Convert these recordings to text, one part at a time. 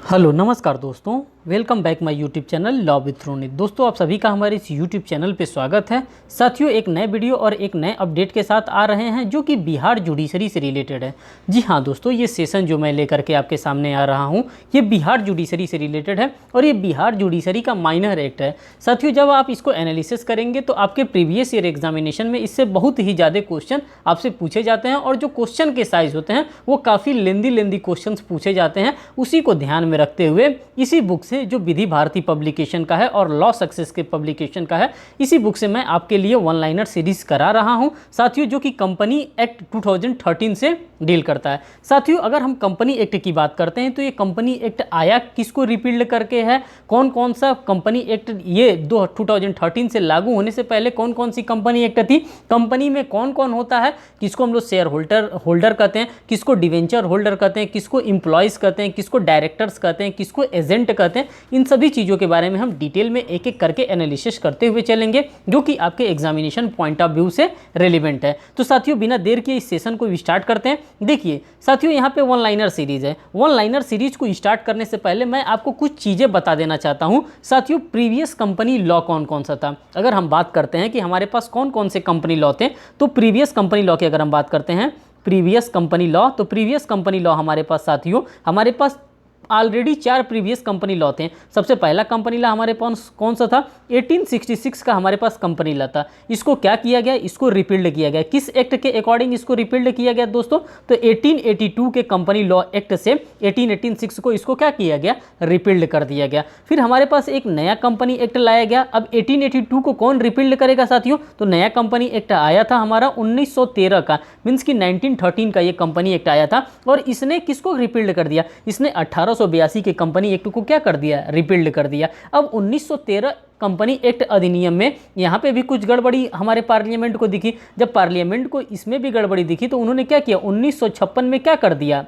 Hello नमस्कार दोस्तों, welcome back my YouTube channel law with Ronit. दोस्तों आप सभी का हमारे इस यूट्यूब चैनल पे स्वागत है। साथियों एक नए वीडियो और एक नए अपडेट के साथ आ रहे हैं जो कि बिहार जुडिशरी से रिलेटेड है। जी हाँ दोस्तों, ये सेशन जो मैं लेकर के आपके सामने आ रहा हूँ ये बिहार जुडिशरी से रिलेटेड है और ये बिहार जुडिशरी का माइनर एक्ट है। साथियों जब आप इसको एनालिसिस करेंगे तो आपके प्रीवियस ईयर एग्जामिनेशन में इससे बहुत ही ज़्यादा क्वेश्चन आपसे पूछे जाते हैं और जो क्वेश्चन के साइज होते हैं वो काफ़ी लेंदी क्वेश्चन पूछे जाते हैं। उसी को ध्यान में रखते हुए इसी बुक से जो विधि भारती पब्लिकेशन का है और लॉ सक्सेस के पब्लिकेशन का है, इसी बुक से मैं आपके लिए वन लाइनर सीरीज करा रहा हूं साथियों, जो कि कंपनी एक्ट 2013 से डील करता है। साथियों अगर हम कंपनी एक्ट की बात करते हैं तो ये कंपनी एक्ट आया किसको रिपील्ड करके है, कौन कौन सा कंपनी एक्ट ये 2013 से लागू होने से पहले कौन कौन सी कंपनी एक्ट थी, कंपनी में कौन कौन होता है, किसको हम लोग शेयर होल्डर कहते हैं, किसको डिवेंचर होल्डर कहते हैं, किसको इंप्लॉयज कहते हैं, किसको डायरेक्टर्स कहते हैं, किसको एजेंट कहते हैं। इन सभी चीज़ों के बारे में हम डिटेल में एक एक करके एनालिसिस करते हुए चलेंगे जो कि आपके एग्जामिनेशन पॉइंट ऑफ व्यू से रेलिवेंट है। तो साथियों बिना देर के इस सेशन को स्टार्ट करते हैं। देखिए साथियों यहाँ पे वन लाइनर सीरीज है। वन लाइनर सीरीज को स्टार्ट करने से पहले मैं आपको कुछ चीज़ें बता देना चाहता हूँ। साथियों प्रीवियस कंपनी लॉ कौन कौन सा था, अगर हम बात करते हैं कि हमारे पास कौन कौन से कंपनी लॉ थे, तो प्रीवियस कंपनी लॉ की अगर हम बात करते हैं प्रीवियस कंपनी लॉ, तो प्रीवियस कंपनी लॉ हमारे पास साथियों हमारे पास ऑलरेडी 4 प्रीवियस कंपनी लॉ थे। सबसे पहला कंपनी लॉ हमारे पास कौन सा था, 1866 का हमारे पास कंपनी लॉ था। इसको क्या किया गया, इसको रिपील्ड किया गया। किस एक्ट के अकॉर्डिंग इसको रिपील्ड किया गया दोस्तों, तो 1882 के कंपनी लॉ एक्ट से 1886 को इसको क्या किया गया, रिपील्ड कर दिया गया। फिर हमारे पास एक नया कंपनी एक्ट लाया गया। अब 1882 को कौन रिपील्ड करेगा साथियों, तो नया कंपनी एक्ट आया था हमारा 1913 का, मीन्स कि 1913 का ये कंपनी एक्ट आया था और इसने किसको रिपील्ड कर दिया, इसने 1882 के कंपनी एक्ट को क्या कर दिया, रिपील्ड कर दिया। अब 1913 कंपनी एक्ट अधिनियम में यहाँ पे भी कुछ गड़बड़ी हमारे पार्लियामेंट को दिखी। जब पार्लियामेंट को इसमें भी गड़बड़ी दिखी तो उन्होंने क्या किया, 1956 में क्या कर दिया,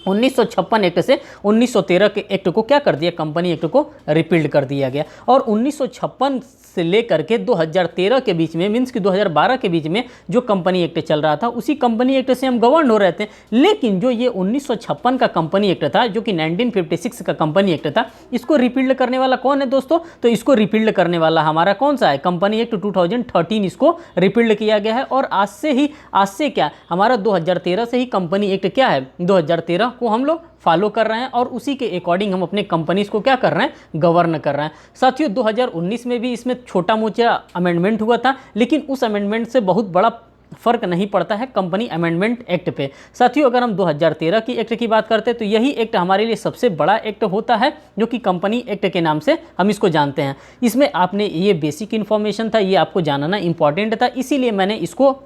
1956 एक्ट से 1913 के एक्ट को क्या कर दिया, कंपनी एक्ट को रिपील्ड कर दिया गया। और 1956 से लेकर के 2013 के बीच में, मीन्स कि 2012 के बीच में जो कंपनी एक्ट चल रहा था उसी कंपनी एक्ट से हम गवर्न हो रहे थे। लेकिन जो ये 1956 का कंपनी एक्ट था जो कि 1956 का कंपनी एक्ट था, इसको रिपील्ड करने वाला कौन है दोस्तों, तो इसको रिपील्ड करने वाला हमारा कौन सा है, कंपनी एक्ट 2013 इसको रिपील्ड किया गया है। और आज से क्या हमारा 2013 से ही कंपनी एक्ट क्या है, 2013 को हम लोग फॉलो कर रहे हैं और उसी के अकॉर्डिंग हम अपने कंपनीज को क्या कर रहे हैं, गवर्न कर रहे हैं। साथियों 2019 में भी इसमें छोटा मोटा अमेंडमेंट हुआ था, लेकिन उस अमेंडमेंट से बहुत बड़ा फर्क नहीं पड़ता है कंपनी अमेंडमेंट एक्ट पे। साथियों अगर हम 2013 की एक्ट की बात करते हैं तो यही एक्ट हमारे लिए सबसे बड़ा एक्ट होता है जो कि कंपनी एक्ट के नाम से हम इसको जानते हैं। इसमें आपने ये बेसिक इन्फॉर्मेशन था, ये आपको जानना इंपॉर्टेंट था, इसीलिए मैंने इसको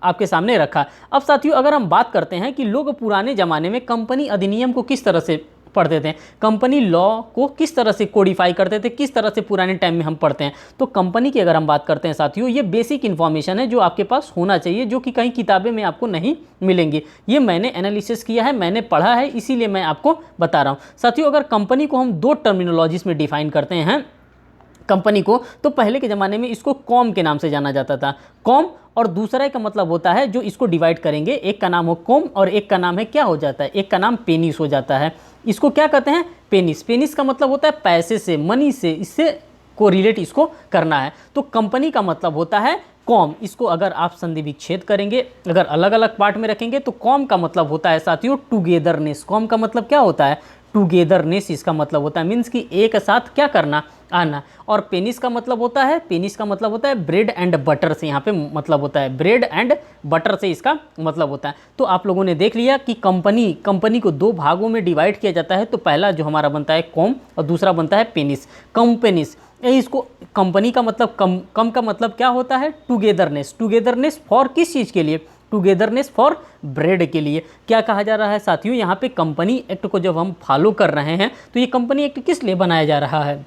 आपके सामने रखा। अब साथियों अगर हम बात करते हैं कि लोग पुराने ज़माने में कंपनी अधिनियम को किस तरह से पढ़ते थे, कंपनी लॉ को किस तरह से कोडिफाई करते थे, किस तरह से पुराने टाइम में हम पढ़ते हैं, तो कंपनी की अगर हम बात करते हैं साथियों, ये बेसिक इन्फॉर्मेशन है जो आपके पास होना चाहिए, जो कि कहीं किताबें में आपको नहीं मिलेंगी। ये मैंने एनालिसिस किया है, मैंने पढ़ा है, इसीलिए मैं आपको बता रहा हूँ। साथियों अगर कंपनी को हम 2 टर्मिनोलॉजीज में डिफाइन करते हैं कंपनी को, तो पहले के ज़माने में इसको कॉम के नाम से जाना जाता था, कॉम, और दूसरा का मतलब होता है जो इसको डिवाइड करेंगे, एक का नाम हो कॉम और एक का नाम है क्या हो जाता है, एक का नाम पेनिस हो जाता है। इसको क्या कहते हैं, पेनिस। पेनिस का मतलब होता है पैसे से, मनी से, इससे को रिलेट इसको करना है। तो कंपनी का मतलब होता है कॉम। इसको अगर आप संधि विच्छेद करेंगे, अगर अलग अलग पार्ट में रखेंगे तो कॉम का मतलब होता है साथियों टुगेदरनेस। कॉम का मतलब क्या होता है, टुगेदरनेस इसका मतलब होता है, मीन्स कि एक साथ क्या करना, आना। और पेनिस का मतलब होता है, पेनिस का मतलब होता है ब्रेड एंड बटर से, यहाँ पे मतलब होता है ब्रेड एंड बटर से इसका मतलब होता है। तो आप लोगों ने देख लिया कि कंपनी को 2 भागों में डिवाइड किया जाता है। तो पहला जो हमारा बनता है कॉम और दूसरा बनता है पेनिस, कंपेनिस। इसको कंपनी का मतलब कम का मतलब क्या होता है, टुगेदरनेस। टुगेदरनेस फॉर किस चीज़ के लिए, टुगेदरनेस फॉर ब्रेड के लिए। क्या कहा जा रहा है साथियों, यहाँ पे कंपनी एक्ट को जब हम फॉलो कर रहे हैं तो ये कंपनी एक्ट किस लिए बनाया जा रहा है,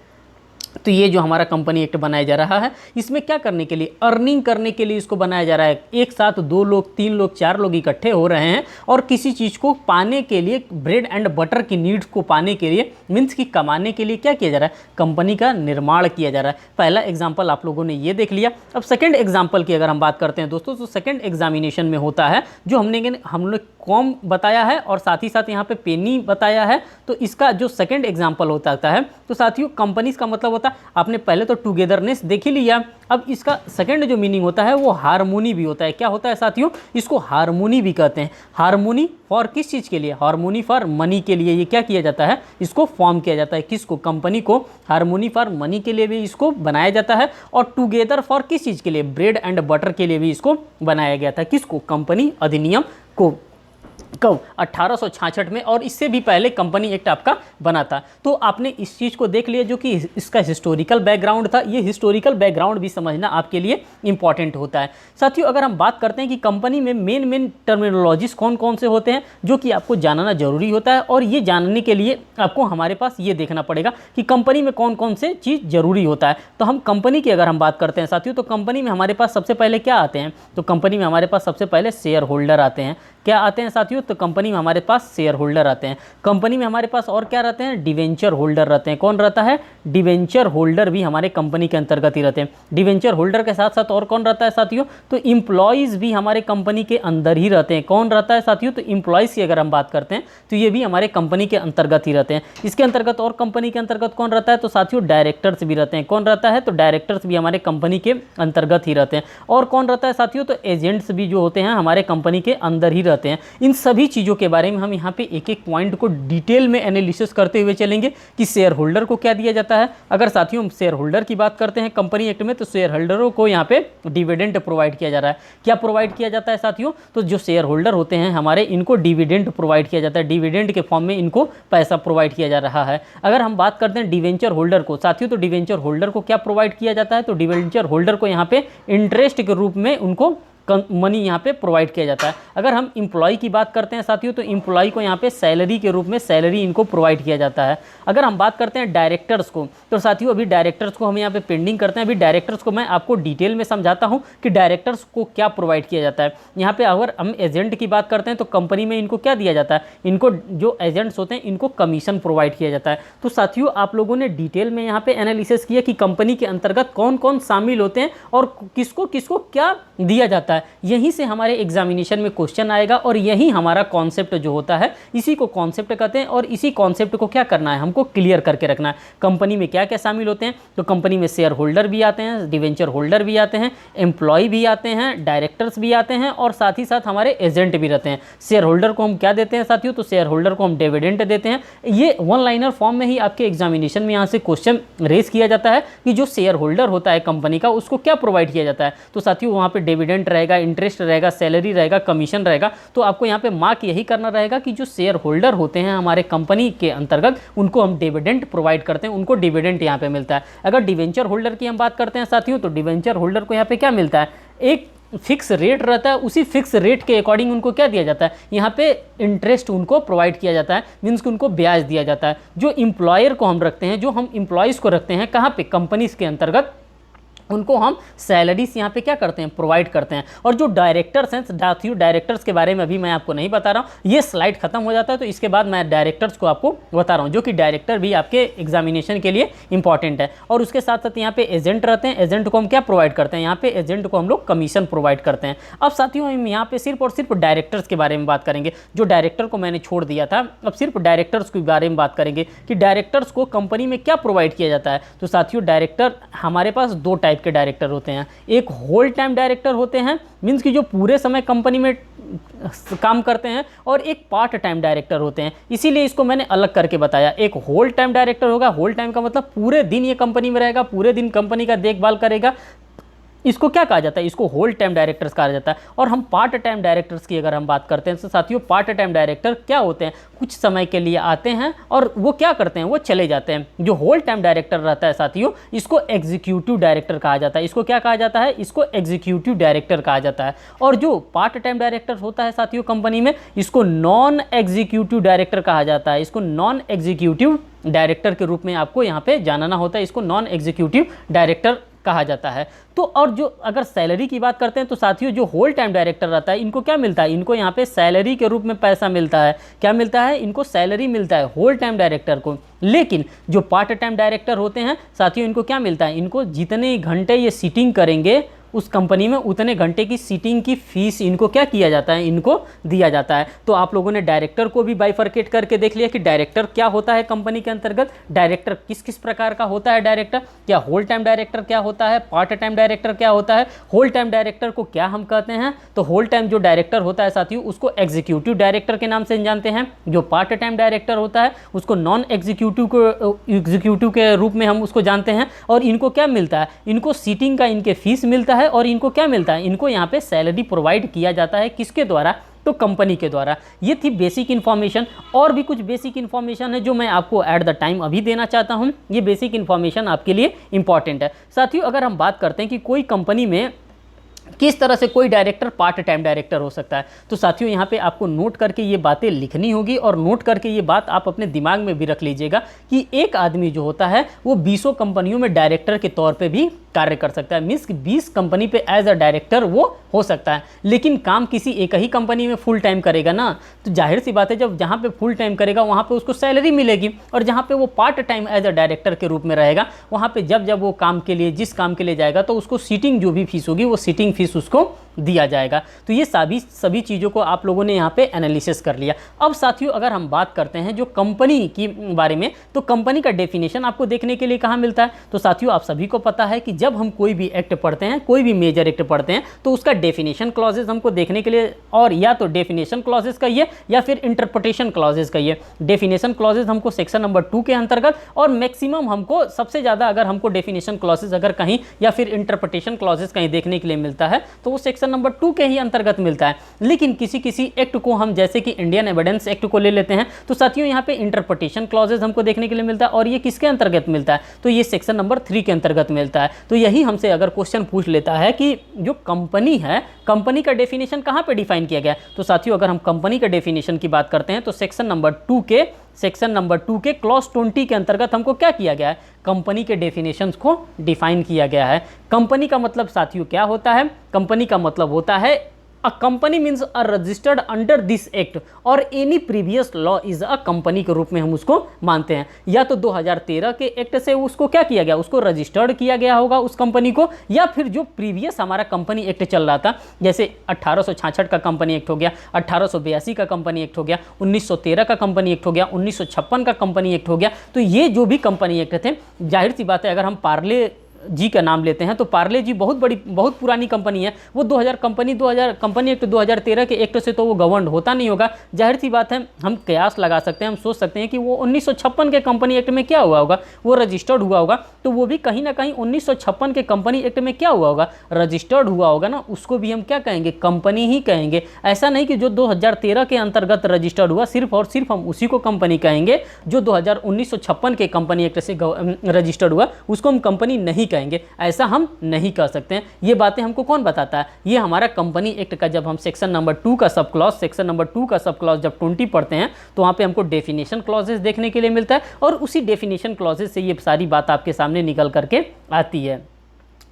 तो ये जो हमारा कंपनी एक्ट बनाया जा रहा है इसमें क्या करने के लिए, अर्निंग करने के लिए इसको बनाया जा रहा है। एक साथ 2 लोग, 3 लोग, 4 लोग इकट्ठे हो रहे हैं और किसी चीज़ को पाने के लिए, ब्रेड एंड बटर की नीड्स को पाने के लिए, मीन्स कि कमाने के लिए क्या किया जा रहा है, कंपनी का निर्माण किया जा रहा है। पहला एग्जाम्पल आप लोगों ने ये देख लिया। अब सेकेंड एग्जाम्पल की अगर हम बात करते हैं दोस्तों, तो सेकेंड एग्जामिनेशन में होता है जो हम लोग कॉम बताया है और साथ ही साथ यहाँ पे पेनी बताया है। तो इसका जो सेकंड एग्जांपल होता है तो साथियों कंपनीज का मतलब होता है, आपने पहले तो टुगेदरनेस देख ही लिया, अब इसका सेकंड जो मीनिंग होता है वो हारमोनी भी होता है। क्या होता है साथियों, इसको हारमोनी भी कहते हैं। हारमोनी फॉर किस चीज़ के लिए, हारमोनी फॉर मनी के लिए ये क्या किया जाता है, इसको फॉर्म किया जाता है। किसको, कंपनी को हारमोनी फॉर मनी के लिए भी इसको बनाया जाता है। और टुगेदर फॉर किस चीज़ के लिए, ब्रेड एंड बटर के लिए भी इसको बनाया गया था। किसको, कंपनी अधिनियम को। कब, 1866 में, और इससे भी पहले कंपनी एक्ट आपका बना था। तो आपने इस चीज़ को देख लिया जो कि इसका हिस्टोरिकल बैकग्राउंड था। ये हिस्टोरिकल बैकग्राउंड भी समझना आपके लिए इंपॉर्टेंट होता है। साथियों अगर हम बात करते हैं कि कंपनी में मेन टर्मिनोलॉजीज कौन कौन से होते हैं जो कि आपको जानना जरूरी होता है, और ये जानने के लिए आपको हमारे पास ये देखना पड़ेगा कि कंपनी में कौन कौन से चीज़ जरूरी होता है। तो हम कंपनी की अगर हम बात करते हैं साथियों, तो कंपनी में हमारे पास सबसे पहले क्या आते हैं, तो कंपनी में हमारे पास सबसे पहले शेयर होल्डर आते हैं। क्या आते हैं साथियों, तो कंपनी में हमारे पास शेयर होल्डर आते हैं। कंपनी में हमारे पास और क्या रहते हैं, डिवेंचर होल्डर रहते हैं। कौन रहता है, डिवेंचर होल्डर भी हमारे कंपनी के अंतर्गत ही रहते हैं। डिवेंचर होल्डर के साथ साथ और कौन रहता है साथियों, तो इम्प्लॉयज़ भी हमारे कंपनी के अंदर ही रहते हैं। कौन रहता है साथियों, तो इम्प्लॉयज़ की अगर हम बात करते हैं तो ये भी हमारे कंपनी के अंतर्गत ही रहते हैं। इसके अंतर्गत और कंपनी के अंतर्गत कौन रहता है, तो साथियों डायरेक्टर्स भी रहते हैं। कौन रहता है, तो डायरेक्टर्स भी हमारे कंपनी के अंतर्गत ही रहते हैं। और कौन रहता है साथियों, तो एजेंट्स भी जो होते हैं हमारे कंपनी के अंदर ही रहते हैं। इन सभी चीज़ों के बारे में हम यहाँ पे एक एक पॉइंट को डिटेल में एनालिसिस करते हुए चलेंगे कि शेयर होल्डर को क्या दिया जाता है। अगर साथियों हम शेयर होल्डर की बात करते हैं कंपनी एक्ट में, तो शेयर होल्डरों को यहाँ पे डिविडेंड प्रोवाइड किया जा रहा है। क्या प्रोवाइड किया जाता है साथियों, तो जो शेयर होल्डर होते हैं हमारे, इनको डिविडेंड प्रोवाइड किया जाता है। डिविडेंड के फॉर्म में इनको पैसा प्रोवाइड किया जा रहा है। अगर हम बात करते हैं डिवेंचर होल्डर को साथियों, तो डिवेंचर होल्डर को क्या प्रोवाइड किया जाता है, तो डिवेंचर होल्डर को यहाँ पे इंटरेस्ट के रूप में उनको मनी यहाँ पे प्रोवाइड किया जाता है। अगर हम इम्प्लॉय की बात करते हैं साथियों, तो इम्प्लॉय को यहाँ पे सैलरी के रूप में सैलरी इनको प्रोवाइड किया जाता है। अगर हम बात करते हैं डायरेक्टर्स को, तो साथियों अभी डायरेक्टर्स को हम यहाँ पे पेंडिंग करते हैं। अभी डायरेक्टर्स को मैं आपको डिटेल में समझाता हूँ कि डायरेक्टर्स को क्या प्रोवाइड किया जाता है। यहाँ पे अगर हम एजेंट की बात करते हैं तो कंपनी में इनको क्या दिया जाता है, इनको जो एजेंट्स होते हैं इनको कमीशन प्रोवाइड किया जाता है। तो साथियों आप लोगों ने डिटेल में यहाँ पे एनालिसिस किया कि कंपनी के अंतर्गत कौन कौन शामिल होते हैं और किसको किसको क्या दिया जाता है। यहीं से हमारे एग्जामिनेशन में क्वेश्चन आएगा और यही हमारा कॉन्सेप्ट जो होता है इसी को कॉन्सेप्ट कहते हैं। और इसी कॉन्सेप्ट को क्या करना है, हमको क्लियर करके रखना है। कंपनी में क्या क्या शामिल होते हैं, तो कंपनी में शेयर होल्डर भी आते हैं, डिवेंचर होल्डर भी आते हैं, एम्प्लॉय भी आते हैं, डायरेक्टर्स भी आते हैं और साथ ही साथ हमारे एजेंट भी रहते हैं। शेयर होल्डर को हम क्या देते हैं साथियों, तो शेयर होल्डर को हम डिविडेंड देते हैं। ये वन लाइनर फॉर्म में ही आपके एग्जामिनेशन में यहाँ से क्वेश्चन रेज किया जाता है कि जो शेयर होल्डर होता है कंपनी का उसको क्या प्रोवाइड किया जाता है। तो साथियों वहाँ पे डिविडेंड रहेगा, इंटरेस्ट रहेगा, सैलरी रहेगा, कमीशन रहेगा। तो आपको यहाँ पे मार्क यही करना रहेगा कि जो शेयर होल्डर होते हैं हमारे कंपनी के अंतर्गत उनको हम डिविडेंड प्रोवाइड करते हैं, उनको डिविडेंड यहाँ पे मिलता है। अगर डिवेंचर होल्डर की हम बात करते हैं साथियों, तो डिवेंचर होल्डर को यहाँ पे क्या मिलता है, एक फिक्स रेट रहता है, उसी फिक्स रेट के अकॉर्डिंग उनको क्या दिया जाता है, यहाँ पे इंटरेस्ट उनको प्रोवाइड किया जाता है, मीन्स कि उनको ब्याज दिया जाता है। जो एम्प्लॉयर को हम रखते हैं, जो हम एम्प्लॉयज़ को रखते हैं कहाँ पे, कंपनीज के अंतर्गत, उनको हम सैलरीज यहाँ पे क्या करते हैं, प्रोवाइड करते हैं। और जो डायरेक्टर्स हैं साथियों, डायरेक्टर्स के बारे में अभी मैं आपको नहीं बता रहा हूँ, ये स्लाइड खत्म हो जाता है तो इसके बाद मैं डायरेक्टर्स को आपको बता रहा हूँ, जो कि डायरेक्टर भी आपके एग्जामिनेशन के लिए इंपॉर्टेंट है। और उसके साथ साथ यहाँ पे एजेंट रहते हैं, एजेंट को हम क्या प्रोवाइड करते हैं, यहाँ पे एजेंट को हम लोग कमीशन प्रोवाइड करते हैं। अब साथियों हम यहाँ पे सिर्फ और सिर्फ डायरेक्टर्स के बारे में बात करेंगे। जो डायरेक्टर को मैंने छोड़ दिया था, अब सिर्फ डायरेक्टर्स के बारे में बात करेंगे कि डायरेक्टर्स को कंपनी में क्या प्रोवाइड किया जाता है। तो साथियों डायरेक्टर, हमारे पास दो टाइप के डायरेक्टर होते हैं। एक होल टाइम डायरेक्टर होते हैं, मींस कि जो पूरे समय कंपनी में काम करते हैं, और एक पार्ट टाइम डायरेक्टर होते हैं। इसीलिए इसको मैंने अलग करके बताया। एक होल टाइम डायरेक्टर होगा, होल टाइम का मतलब पूरे दिन ये कंपनी में रहेगा, पूरे दिन कंपनी का देखभाल करेगा, इसको क्या कहा जाता है, इसको होल टाइम डायरेक्टर्स कहा जाता है। और हम पार्ट टाइम डायरेक्टर्स की अगर हम बात करते हैं तो साथियों पार्ट टाइम डायरेक्टर क्या होते हैं, कुछ समय के लिए आते हैं और वो क्या करते हैं, वो चले जाते हैं। जो होल टाइम डायरेक्टर रहता है साथियों, इसको एग्जीक्यूटिव डायरेक्टर कहा जाता है। इसको क्या कहा जाता है, इसको एग्जीक्यूटिव डायरेक्टर कहा जाता है। और जो पार्ट टाइम डायरेक्टर होता है साथियों कंपनी में, इसको नॉन एग्जीक्यूटिव डायरेक्टर कहा जाता है। इसको नॉन एग्जीक्यूटिव डायरेक्टर के रूप में आपको यहाँ पे जानना होता है, इसको नॉन एग्जीक्यूटिव डायरेक्टर कहा जाता है। तो और जो अगर सैलरी की बात करते हैं तो साथियों जो होल टाइम डायरेक्टर रहता है, इनको क्या मिलता है, इनको यहाँ पे सैलरी के रूप में पैसा मिलता है। क्या मिलता है, इनको सैलरी मिलता है होल टाइम डायरेक्टर को। लेकिन जो पार्ट टाइम डायरेक्टर होते हैं साथियों, इनको क्या मिलता है, इनको जितने घंटे ये सीटिंग करेंगे उस कंपनी में उतने घंटे की सीटिंग की फीस इनको क्या किया जाता है, इनको दिया जाता है। तो आप लोगों ने डायरेक्टर को भी बाइफरकेट करके देख लिया कि डायरेक्टर क्या होता है कंपनी के अंतर्गत, डायरेक्टर किस किस प्रकार का होता है डायरेक्टर, क्या होल टाइम डायरेक्टर क्या होता है, पार्ट टाइम डायरेक्टर क्या होता है। होल टाइम डायरेक्टर को क्या हम कहते हैं, तो होल टाइम जो डायरेक्टर होता है साथियों उसको एग्जीक्यूटिव डायरेक्टर के नाम से जानते हैं। जो पार्ट टाइम डायरेक्टर होता है उसको नॉन एग्जीक्यूटिव के रूप में हम उसको जानते हैं। और इनको क्या मिलता है, इनको सीटिंग का इनके फीस मिलता है और इनको क्या मिलता है, इनको यहाँ पे सैलरी प्रोवाइड किया जाता है, किसके द्वारा, तो कंपनी के द्वारा। ये थी बेसिक इन्फॉर्मेशन। और भी कुछ बेसिक इन्फॉर्मेशन है जो मैं आपको एट द टाइम अभी देना चाहता हूँ। ये बेसिक इन्फॉर्मेशन आपके लिए इंपॉर्टेंट है साथियों। अगर हम बात करते हैं कि कोई कंपनी में किस तरह से कोई डायरेक्टर पार्ट टाइम डायरेक्टर हो सकता है, तो साथियों यहाँ पे आपको नोट करके ये बातें लिखनी होगी और नोट करके ये बात आप अपने दिमाग में भी रख लीजिएगा कि एक आदमी जो होता है वो 20 कंपनियों में डायरेक्टर के तौर पे भी कार्य कर सकता है। मीन्स 20 कंपनी पे एज अ डायरेक्टर वो हो सकता है, लेकिन काम किसी एक ही कंपनी में फुल टाइम करेगा ना, तो जाहिर सी बात है जब जहाँ पे फुल टाइम करेगा वहाँ पे उसको सैलरी मिलेगी, और जहाँ पे वो part time as a director के रूप में रहेगा वहाँ पे जब जब वो काम के लिए जिस काम के लिए जाएगा तो उसको सीटिंग जो भी फीस होगी वो सीटिंग फीस उसको दिया जाएगा। तो ये सभी चीज़ों को आप लोगों ने यहाँ पे एनालिसिस कर लिया। अब साथियों अगर हम बात करते हैं जो कंपनी की बारे में, तो कंपनी का डेफिनेशन आपको देखने के लिए कहाँ मिलता है, तो साथियों आप सभी को पता है कि जब हम कोई भी एक्ट पढ़ते हैं, कोई भी मेजर एक्ट पढ़ते हैं, तो उसका डेफिनेशन क्लॉजेज हमको देखने के लिए, और या तो डेफिनेशन क्लॉजेज कहिए या फिर इंटरप्रिटेशन क्लॉजेज कहिए। डेफिनेशन क्लॉजेज हमको सेक्शन नंबर 2 के अंतर्गत, और मैक्सिमम हमको सबसे ज़्यादा अगर हमको डेफिनेशन क्लॉजेज अगर कहीं या फिर इंटरप्रिटेशन क्लॉजेज कहीं देखने के लिए मिलता है तो वो सेक्शन नंबर 2 के ही अंतर्गत मिलता है। लेकिन किसी किसी एक्ट को हम जैसे कि इंडियन एविडेंस एक्ट को ले लेते हैं, तो साथियों यहाँ पे इंटरप्रिटेशन क्लॉजेज हमको देखने के लिए मिलता है, और ये किसके अंतर्गत मिलता है, तो ये सेक्शन नंबर 3 के अंतर्गत मिलता है। तो यही हमसे अगर क्वेश्चन पूछ लेता है कि जो कंपनी है, कंपनी का डेफिनेशन कहाँ पे डिफाइन किया गया है, तो साथियों अगर हम कंपनी का डेफिनेशन की बात करते हैं तो सेक्शन नंबर 2 के क्लॉज 20 के अंतर्गत हमको क्या किया गया है, कंपनी के डेफिनेशंस को डिफाइन किया गया है। कंपनी का मतलब साथियों क्या होता है, कंपनी का मतलब होता है a company means a registered under this act और any previous law is a company के रूप में हम उसको मानते हैं। या तो 2013 के एक्ट से उसको क्या किया गया, उसको रजिस्टर्ड किया गया होगा उस कंपनी को, या फिर जो प्रीवियस हमारा कंपनी एक्ट चल रहा था, जैसे 1866 का कंपनी एक्ट हो गया, 1882 का कंपनी एक्ट हो गया, 1913 का कंपनी एक्ट हो गया, 1956 का कंपनी एक्ट हो गया। तो ये जो भी कंपनी एक्ट थे, जाहिर सी बात है अगर हम पार्ले जी का नाम लेते हैं तो पार्ले जी बहुत पुरानी कंपनी है। वो 2000 कंपनी एक्ट 2013 के एक्ट से तो वो गवर्न होता नहीं होगा। जाहिर सी बात है हम कयास लगा सकते हैं, हम सोच सकते हैं कि वो 1956 के कंपनी एक्ट में क्या हुआ होगा, वो रजिस्टर्ड हुआ होगा, तो वो भी कहीं ना कहीं 1956 के कंपनी एक्ट में क्या हुआ होगा, रजिस्टर्ड हुआ होगा ना, उसको भी हम क्या कहेंगे, कंपनी ही कहेंगे। ऐसा नहीं कि जो 2013 के अंतर्गत रजिस्टर्ड हुआ सिर्फ और सिर्फ हम उसी को कंपनी कहेंगे, जो 1956 के कंपनी एक्ट से रजिस्टर्ड हुआ उसको हम कंपनी नहीं कहेंगे। ऐसा हम नहीं कह सकते हैं। ये बातें हमको कौन बताता है, ये हमारा कंपनी एक्ट का जब हम सेक्शन नंबर 2 का सब क्लॉज जब 20 पढ़ते हैं तो वहाँ पे हमको डेफिनेशन क्लॉजेस देखने के लिए मिलता है, और उसी डेफिनेशन क्लॉजेस से ये सारी बात आपके सामने निकल करके आती है।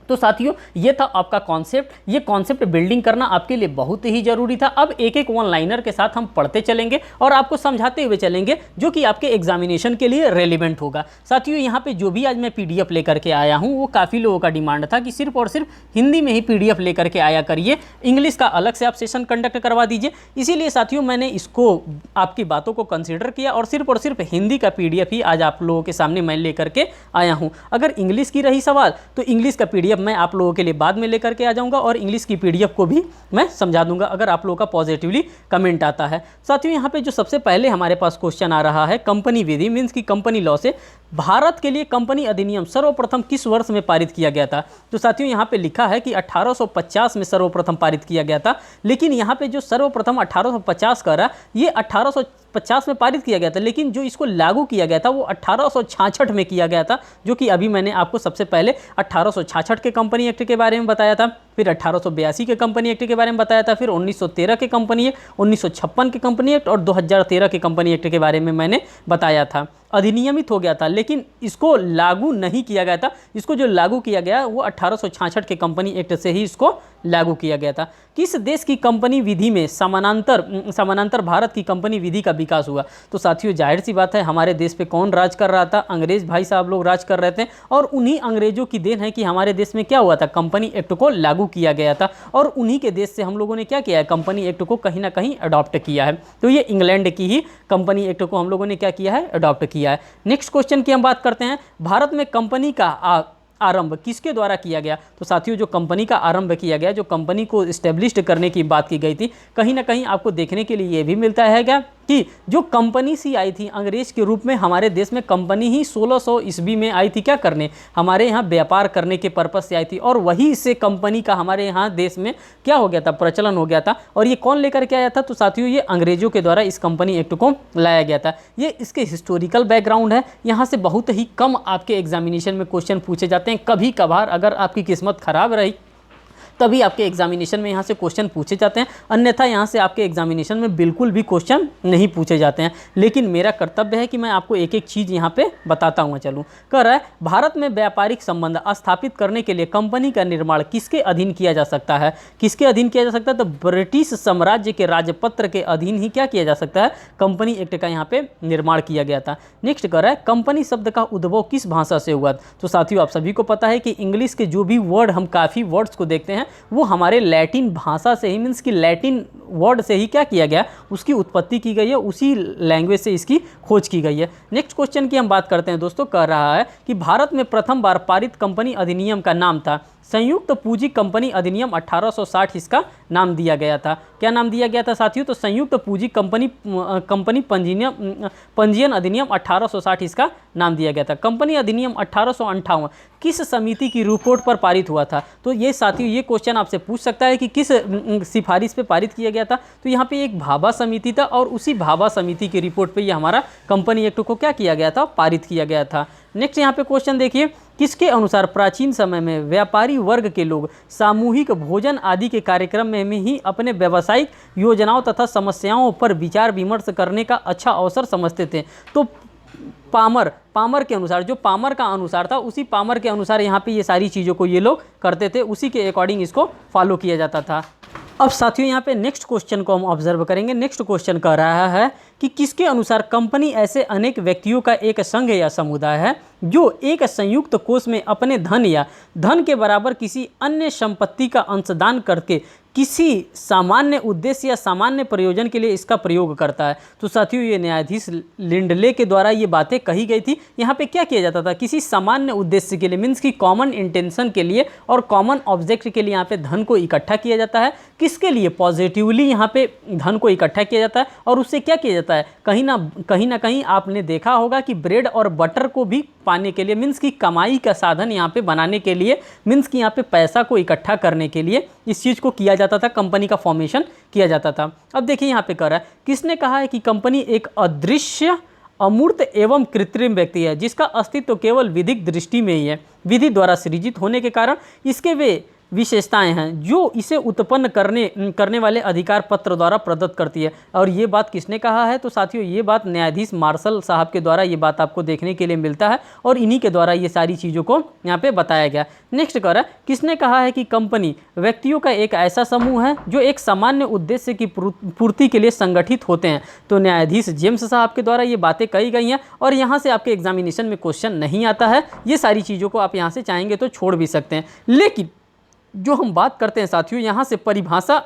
तो साथियों ये था आपका कॉन्सेप्ट। ये कॉन्सेप्ट बिल्डिंग करना आपके लिए बहुत ही जरूरी था। अब एक एक वन लाइनर के साथ हम पढ़ते चलेंगे और आपको समझाते हुए चलेंगे, जो कि आपके एग्जामिनेशन के लिए रेलिवेंट होगा। साथियों यहाँ पे जो भी आज मैं पीडीएफ लेकर के आया हूँ वो काफ़ी लोगों का डिमांड था कि सिर्फ और सिर्फ हिंदी में ही पीडीएफ लेकर के आया करिए, इंग्लिश का अलग से आप सेशन कंडक्ट करवा दीजिए। इसीलिए साथियों मैंने इसको आपकी बातों को कंसिडर किया और सिर्फ हिंदी का पीडीएफ ही आज आप लोगों के सामने मैं लेकर के आया हूँ। अगर इंग्लिश की रही सवाल तो इंग्लिश का पीडीएफ मैं आप लोगों के लिए बाद में लेकर के आ जाऊंगा और इंग्लिश की पीडीएफ को भी मैं समझा दूंगा अगर आप लोगों का पॉजिटिवली कमेंट आता है। साथियों यहाँ पे जो सबसे पहले हमारे पास क्वेश्चन आ रहा है, कंपनी विधि मीन्स की कंपनी लॉ से भारत के लिए कंपनी अधिनियम सर्वप्रथम किस वर्ष में पारित किया गया था। तो साथियों यहाँ पे लिखा है कि 1850 में सर्वप्रथम पारित किया गया था, लेकिन यहाँ पे जो सर्वप्रथम 1850 का रहा ये 1850 में पारित किया गया था, लेकिन जो इसको लागू किया गया था वो 1866 में किया गया था, जो कि अभी मैंने आपको सबसे पहले 1866 के कंपनी एक्ट के बारे में बताया था, फिर 1882 के कंपनी एक्ट के बारे में बताया था, फिर 1913 के कंपनी एक्ट, 1956 के कंपनी एक्ट और 2013 के कंपनी एक्ट के बारे में मैंने बताया था। अधिनियमित हो गया था लेकिन इसको लागू नहीं किया गया था। इसको जो लागू किया गया वो 1866 के कंपनी एक्ट से ही इसको लागू किया गया था। किस देश की कंपनी विधि में समानांतर भारत की कंपनी विधि का विकास हुआ। तो साथियों जाहिर सी बात है हमारे देश पे कौन राज कर रहा था, अंग्रेज भाई साहब लोग राज कर रहे थे, और उन्हीं अंग्रेजों की देन है कि हमारे देश में क्या हुआ था, कंपनी एक्ट को लागू लागू किया गया था और उन्हीं के देश से हम लोगों ने क्या किया है, कंपनी एक्ट को कहीं ना कहीं अडॉप्ट किया है। तो ये इंग्लैंड की ही कंपनी एक्ट को हम लोगों ने क्या किया है, अडॉप्ट किया है। नेक्स्ट क्वेश्चन की हम बात करते हैं, भारत में कंपनी का आरंभ किसके द्वारा किया गया। तो साथियों जो कंपनी का आरंभ किया गया, जो कंपनी को इस्टेब्लिश करने की बात की गई थी, कहीं ना कहीं आपको देखने के लिए ये भी मिलता है क्या कि जो कंपनी सी आई थी अंग्रेज के रूप में हमारे देश में, कंपनी ही 1600 ईस्वी में आई थी क्या करने, हमारे यहाँ व्यापार करने के पर्पस से आई थी और वहीं से कंपनी का हमारे यहाँ देश में क्या हो गया था, प्रचलन हो गया था। और ये कौन लेकर के आया था, तो साथियों ये अंग्रेजों के द्वारा इस कंपनी एक्ट को लाया गया था। ये इसके हिस्टोरिकल बैकग्राउंड है, यहाँ से बहुत ही कम आपके एग्जामिनेशन में क्वेश्चन पूछे जाते हैं। कभी कभार अगर आपकी किस्मत खराब रही तभी आपके एग्जामिनेशन में यहाँ से क्वेश्चन पूछे जाते हैं, अन्यथा यहाँ से आपके एग्जामिनेशन में बिल्कुल भी क्वेश्चन नहीं पूछे जाते हैं। लेकिन मेरा कर्तव्य है कि मैं आपको एक एक चीज़ यहाँ पे बताता हुआ चलूँ। कह रहा है भारत में व्यापारिक संबंध स्थापित करने के लिए कंपनी का निर्माण किसके अधीन किया जा सकता है, किसके अधीन किया जा सकता है, तो ब्रिटिश साम्राज्य के राजपत्र के अधीन ही क्या किया जा सकता है, कंपनी एक्ट का यहाँ पे निर्माण किया गया था। नेक्स्ट कह रहा है कंपनी शब्द का उद्भव किस भाषा से हुआ। तो साथियों आप सभी को पता है कि इंग्लिश के जो भी वर्ड, हम काफ़ी वर्ड्स को देखते हैं वो हमारे लैटिन भाषा से ही, मीन्स कि लैटिन वर्ड से ही क्या किया गया, उसकी उत्पत्ति की गई है, उसी लैंग्वेज से इसकी खोज की गई है। नेक्स्ट क्वेश्चन की हम बात करते हैं दोस्तों। कह रहा है कि भारत में प्रथम बार पारित कंपनी अधिनियम का नाम था संयुक्त पूंजी कंपनी अधिनियम 1860, इसका नाम दिया गया था। क्या नाम दिया गया था साथियों, तो संयुक्त पूंजी कंपनी पंजीयन अधिनियम 1860 इसका नाम दिया गया था। कंपनी अधिनियम 1858 किस समिति की रिपोर्ट पर पारित हुआ था। तो ये साथियों ये क्वेश्चन आपसे पूछ सकता है कि किस सिफारिश पे पारित किया गया था। तो यहाँ पे एक भाभा समिति था और उसी भाभा समिति की रिपोर्ट पे ये हमारा कंपनी एक्ट को क्या किया गया था, पारित किया गया था। नेक्स्ट यहाँ पे क्वेश्चन देखिए, किसके अनुसार प्राचीन समय में व्यापारी वर्ग के लोग सामूहिक भोजन आदि के कार्यक्रम में ही अपने व्यावसायिक योजनाओं तथा समस्याओं पर विचार विमर्श करने का अच्छा अवसर समझते थे। तो पामर के अनुसार, जो पामर का अनुसार था उसी पामर के अनुसार यहाँ पे ये सारी चीज़ों को ये लोग करते थे, उसी के अकॉर्डिंग इसको फॉलो किया जाता था। अब साथियों यहाँ पे नेक्स्ट क्वेश्चन को हम ऑब्जर्व करेंगे। नेक्स्ट क्वेश्चन कह रहा है कि किसके अनुसार कंपनी ऐसे अनेक व्यक्तियों का एक संघ या समुदाय है जो एक संयुक्त कोष में अपने धन या धन के बराबर किसी अन्य संपत्ति का अंशदान करके किसी सामान्य उद्देश्य या सामान्य प्रयोजन के लिए इसका प्रयोग करता है। तो साथियों ये न्यायाधीश लिंडले के द्वारा ये बातें कही गई थी। यहाँ पे क्या किया जाता था, किसी सामान्य उद्देश्य के लिए, मीन्स की कॉमन इंटेंशन के लिए और कॉमन ऑब्जेक्ट के लिए यहाँ पे धन को इकट्ठा किया जाता है। किसके लिए, पॉजिटिवली यहाँ पे धन को इकट्ठा किया जाता है और उससे क्या किया जाता है, कहीं ना कहीं आपने देखा होगा कि ब्रेड और बटर को भी पाने के लिए, मीन्स की कमाई का साधन यहाँ पे बनाने के लिए, मीन्स कि यहाँ पे पैसा को इकट्ठा करने के लिए इस चीज़ को किया जाता था, कंपनी का फॉर्मेशन किया जाता था। अब देखिए यहाँ पे कह रहा है, किसने कहा है कि कंपनी एक अदृश्य अमूर्त एवं कृत्रिम व्यक्ति है जिसका अस्तित्व केवल विधिक दृष्टि में ही है, विधि द्वारा सृजित होने के कारण इसके वे विशेषताएं हैं जो इसे उत्पन्न करने वाले अधिकार पत्र द्वारा प्रदत्त करती है। और ये बात किसने कहा है, तो साथियों ये बात न्यायाधीश मार्शल साहब के द्वारा ये बात आपको देखने के लिए मिलता है और इन्हीं के द्वारा ये सारी चीज़ों को यहाँ पे बताया गया। नेक्स्ट कह रहा है, किसने कहा है कि कंपनी व्यक्तियों का एक ऐसा समूह है जो एक सामान्य उद्देश्य की पूर्ति के लिए संगठित होते हैं। तो न्यायाधीश जेम्स साहब के द्वारा ये बातें कही गई हैं और यहाँ से आपके एग्जामिनेशन में क्वेश्चन नहीं आता है। ये सारी चीज़ों को आप यहाँ से चाहेंगे तो छोड़ भी सकते हैं। लेकिन जो हम बात करते हैं साथियों यहाँ से परिभाषा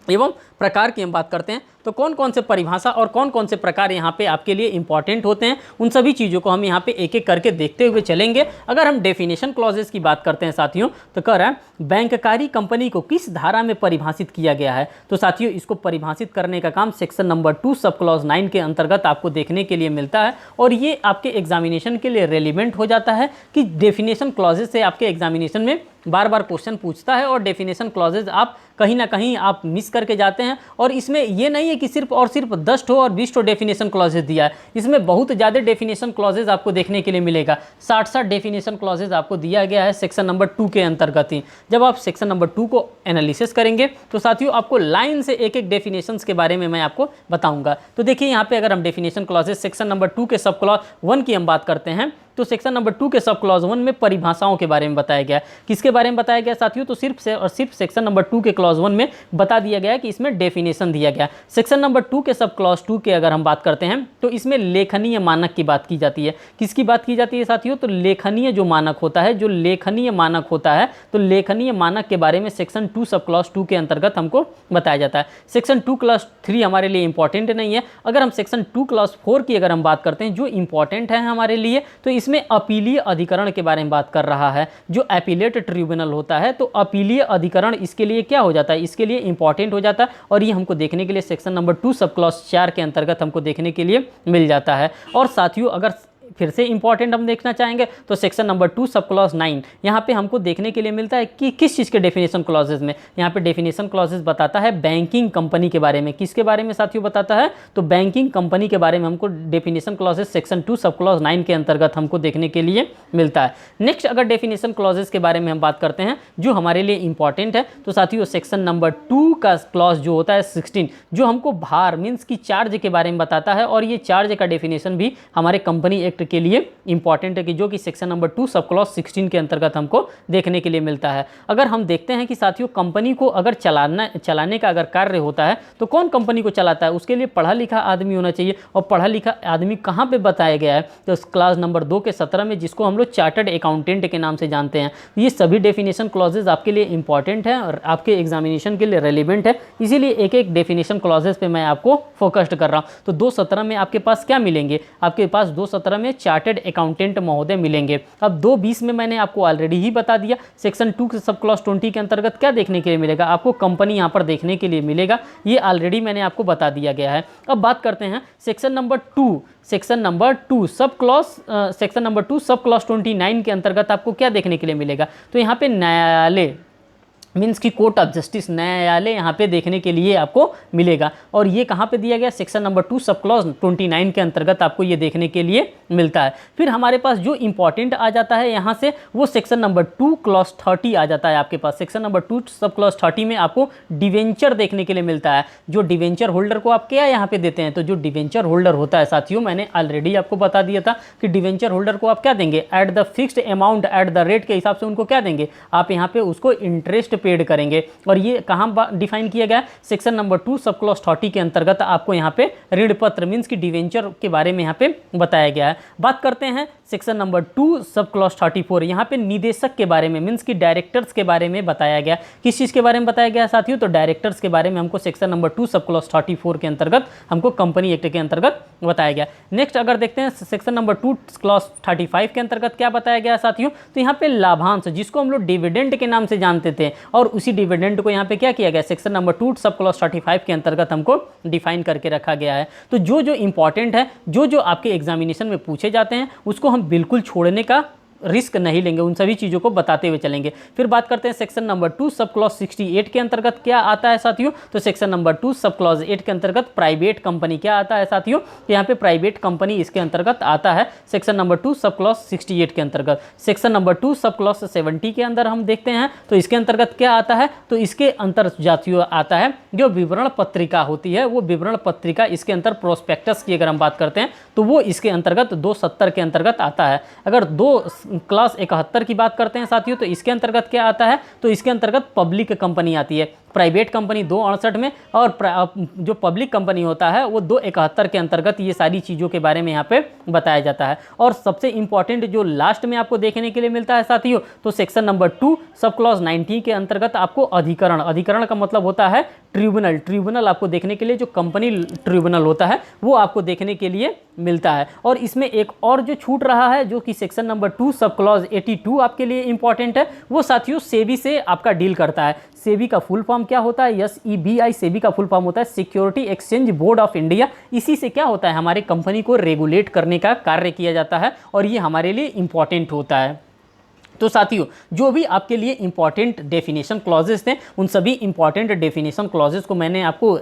एवं प्रकार की हम बात करते हैं, तो कौन कौन से परिभाषा और कौन कौन से प्रकार यहाँ पे आपके लिए इंपॉर्टेंट होते हैं, उन सभी चीज़ों को हम यहाँ पे एक एक करके देखते हुए चलेंगे। अगर हम डेफिनेशन क्लॉजेस की बात करते हैं साथियों, तो कह रहा है बैंककारी कंपनी को किस धारा में परिभाषित किया गया है। तो साथियों इसको परिभाषित करने का काम सेक्शन नंबर 2 सब क्लॉज 9 के अंतर्गत आपको देखने के लिए मिलता है और ये आपके एग्जामिनेशन के लिए रेलिवेंट हो जाता है कि डेफिनेशन क्लॉजेस से आपके एग्जामिनेशन में बार बार क्वेश्चन पूछता है और डेफिनेशन क्लॉजेज आप कहीं ना कहीं आप मिस करके जाते हैं। और इसमें ये नहीं है कि सिर्फ और सिर्फ 10 और 20 डेफिनेशन क्लॉजेज दिया है, इसमें बहुत ज़्यादा डेफिनेशन क्लॉजेज आपको देखने के लिए मिलेगा। 60 डेफिनेशन क्लॉजेज आपको दिया गया है सेक्शन नंबर 2 के अंतर्गत ही। जब आप सेक्शन नंबर 2 को एनालिसिस करेंगे तो साथियों आपको लाइन से एक एक डेफिनेशंस के बारे में मैं आपको बताऊंगा। तो देखिए यहाँ पे अगर हम डेफिनेशन क्लॉजेज सेक्शन नंबर 2 के सब क्लॉज 1 की हम बात करते हैं तो सेक्शन नंबर 2 के सब क्लॉज 1 में परिभाषाओं के बारे में बताया गया। किसके बारे में बताया गया साथियों? तो सिर्फ से और सिर्फ सेक्शन नंबर 2 के क्लॉज 1 में बता दिया गया कि इसमें डेफिनेशन दिया गया। सेक्शन नंबर 2 के सब क्लॉज 2 के अगर हम बात करते हैं तो इसमें लेखनीय मानक की बात की जाती है। किसकी बात की जाती है साथियों? तो लेखनीय जो मानक होता है, जो लेखनीय मानक होता है, तो लेखनीय मानक के बारे में सेक्शन 2 सब क्लॉज 2 के अंतर्गत हमको बताया जाता है। सेक्शन 2 क्लॉज 3 हमारे लिए इंपॉर्टेंट नहीं है। अगर हम सेक्शन 2 क्लॉज 4 की अगर हम बात करते हैं, जो इंपॉर्टेंट है हमारे लिए, तो इसमें अपीलीय अधिकरण के बारे में बात कर रहा है। जो अपीलेट ट्रिब्यूनल होता है, तो अपीलीय अधिकरण इसके लिए क्या हो जाता है? इसके लिए इंपॉर्टेंट हो जाता है, और ये हमको देखने के लिए सेक्शन नंबर 2 सब क्लॉज 4 के अंतर्गत हमको देखने के लिए मिल जाता है। और साथियों अगर फिर से इंपॉर्टेंट हम देखना चाहेंगे तो सेक्शन नंबर 2 सब क्लॉज 9 यहाँ पे हमको देखने के लिए मिलता है कि किस चीज़ के डेफिनेशन क्लॉजेज में। यहाँ पे डेफिनेशन क्लॉजेज बताता है बैंकिंग कंपनी के बारे में। किसके बारे में साथियों बताता है? तो बैंकिंग कंपनी के बारे में हमको definition clauses section 2 sub clause 9 के अंतर्गत हमको देखने के लिए मिलता है। नेक्स्ट अगर डेफिनेशन क्लॉजेज के बारे में हम बात करते हैं जो हमारे लिए इंपॉर्टेंट है, तो साथियों सेक्शन नंबर 2 का क्लॉज जो होता है 16, जो हमको भार मीन्स की चार्ज के बारे में बताता है, और ये चार्ज का डेफिनेशन भी हमारे कंपनी एक्ट के लिए इंपॉर्टेंट है कि जो कि सेक्शन नंबर 2 सब क्लॉज 16 के अंतर्गत हमको देखने के लिए मिलता है। अगर हम देखते हैं कि साथियों कंपनी को अगर चलाने का अगर कार्य होता है तो कौन कंपनी को चलाता है? उसके लिए पढ़ा लिखा आदमी होना चाहिए, और पढ़ा लिखा आदमी कहाँ पे बताया गया है? तो क्लास नंबर 2 के 17 में, जिसको हम लोग चार्टर्ड अकाउंटेंट के नाम से जानते हैं। ये सभी डेफिनेशन क्लॉजेज आपके लिए इंपॉर्टेंट है और आपके एग्जामिनेशन के लिए रेलिवेंट है, इसीलिए एक एक डेफिनेशन क्लॉजेज पे मैं आपको फोकस्ड कर रहा हूँ। तो 2.17 में आपके पास क्या मिलेंगे? आपके पास 2.17 में चार्टर्ड अकाउंटेंट महोदय मिलेंगे। अब 2.20 में मैंने आपको ऑलरेडी ही बता दिया, सेक्शन 2 के सब क्लॉज 20 के अंतर्गत क्या देखने के लिए मिलेगा? आपको कंपनी यहाँ पर देखने के लिए मिलेगा, ये ऑलरेडी मैंने आपको बता दिया गया है। अब बात करते हैं सेक्शन नंबर 2 सब क्लॉज 29 के अंतर्गत आपको क्या देखने के लिए मिलेगा? तो यहाँ पे न्यायालय मीन्स की कोर्ट ऑफ जस्टिस, न्यायालय यहाँ पे देखने के लिए आपको मिलेगा, और ये कहाँ पे दिया गया? सेक्शन नंबर 2 सब क्लॉज 29 के अंतर्गत आपको ये देखने के लिए मिलता है। फिर हमारे पास जो इंपॉर्टेंट आ जाता है यहाँ से, वो सेक्शन नंबर 2 क्लॉज 30 आ जाता है आपके पास। सेक्शन नंबर 2 सब क्लॉज 30 में आपको डिवेंचर देखने के लिए मिलता है। जो डिवेंचर होल्डर को आप क्या यहाँ पे देते हैं? तो जो डिवेंचर होल्डर होता है साथियों, मैंने ऑलरेडी आपको बता दिया था कि डिवेंचर होल्डर को आप क्या देंगे? At the fixed amount at the rate के हिसाब से उनको क्या देंगे? आप यहाँ पे उसको इंटरेस्ट पेड करेंगे। और ये कहाँ डिफाइन किया गया? सेक्शन नंबर 2 सब क्लॉज 30 के अंतर्गत आपको यहाँ पे ऋण पत्र मीन्स की डिवेंचर के बारे में यहाँ पे बताया गया है। बात करते हैं सेक्शन नंबर 2 सब क्लॉज 34, यहाँ पे निदेशक के बारे में मीन्स की डायरेक्टर्स के बारे में बताया गया। किस चीज़ के बारे में बताया गया साथियों? तो डायरेक्टर्स के बारे में हमको सेक्शन नंबर 2 सब क्लॉज 34 के अंतर्गत हमको कंपनी एक्ट के अंतर्गत बताया गया। नेक्स्ट अगर देखते हैं सेक्शन नंबर 2 क्लॉज 35 के अंतर्गत क्या बताया गया साथियों? तो यहाँ पे लाभांश, जिसको हम लोग डिविडेंड के नाम से जानते थे, और उसी डिविडेंड को यहाँ पे क्या किया गया? सेक्शन नंबर 2 सब क्लॉज 35 के अंतर्गत हमको डिफाइन करके रखा गया है। तो जो जो इंपॉर्टेंट है, जो जो आपके एग्जामिनेशन में पूछे जाते हैं, उसको हम बिल्कुल छोड़ने का रिस्क नहीं लेंगे, उन सभी चीज़ों को बताते हुए चलेंगे। फिर बात करते हैं सेक्शन नंबर 2 सब क्लॉज 68 के अंतर्गत क्या आता है साथियों? तो सेक्शन नंबर 2 सब क्लॉज 8 के अंतर्गत प्राइवेट कंपनी क्या आता है साथियों? तो यहाँ पे प्राइवेट कंपनी इसके अंतर्गत आता है सेक्शन नंबर 2 सब क्लॉज 68 के अंतर्गत। सेक्शन नंबर 2 सब क्लॉज 70 के अंदर हम देखते हैं तो इसके अंतर्गत क्या आता है? तो इसके अंतर जातियों आता है जो विवरण पत्रिका होती है, वो विवरण पत्रिका इसके अंतर प्रोस्पेक्टस की अगर हम बात करते हैं तो वो इसके अंतर्गत 270 के अंतर्गत आता है। अगर क्लास 71 की बात करते हैं साथियों तो इसके अंतर्गत क्या आता है? तो इसके अंतर्गत पब्लिक कंपनी आती है। प्राइवेट कंपनी 268 में, और जो पब्लिक कंपनी होता है वो 271 के अंतर्गत ये सारी चीज़ों के बारे में यहाँ पे बताया जाता है। और सबसे इंपॉर्टेंट जो लास्ट में आपको देखने के लिए मिलता है साथियों, तो सेक्शन नंबर 2 सब क्लॉज 19 के अंतर्गत आपको अधिकरण, अधिकरण का मतलब होता है ट्रिब्यूनल, ट्रिब्यूनल आपको देखने के लिए जो कंपनी ट्रिब्यूनल होता है वो आपको देखने के लिए मिलता है। और इसमें एक और जो छूट रहा है जो कि सेक्शन नंबर 2 सब क्लॉज 82 आपके लिए इंपॉर्टेंट है, वो साथियों सेबी से आपका डील करता है। सेबी का फुल फॉर्म क्या होता है? SEBI, सेबी का फुल फॉर्म होता है security exchange board of India. इसी से क्या होता है? हमारे कंपनी को रेगुलेट करने का कार्य किया जाता है, और ये हमारे लिए इंपॉर्टेंट होता है। तो साथियों जो भी आपके लिए इंपॉर्टेंट डेफिनेशन क्लॉजेस थे, उन सभी इंपॉर्टेंट डेफिनेशन क्लॉजेस को मैंने आपको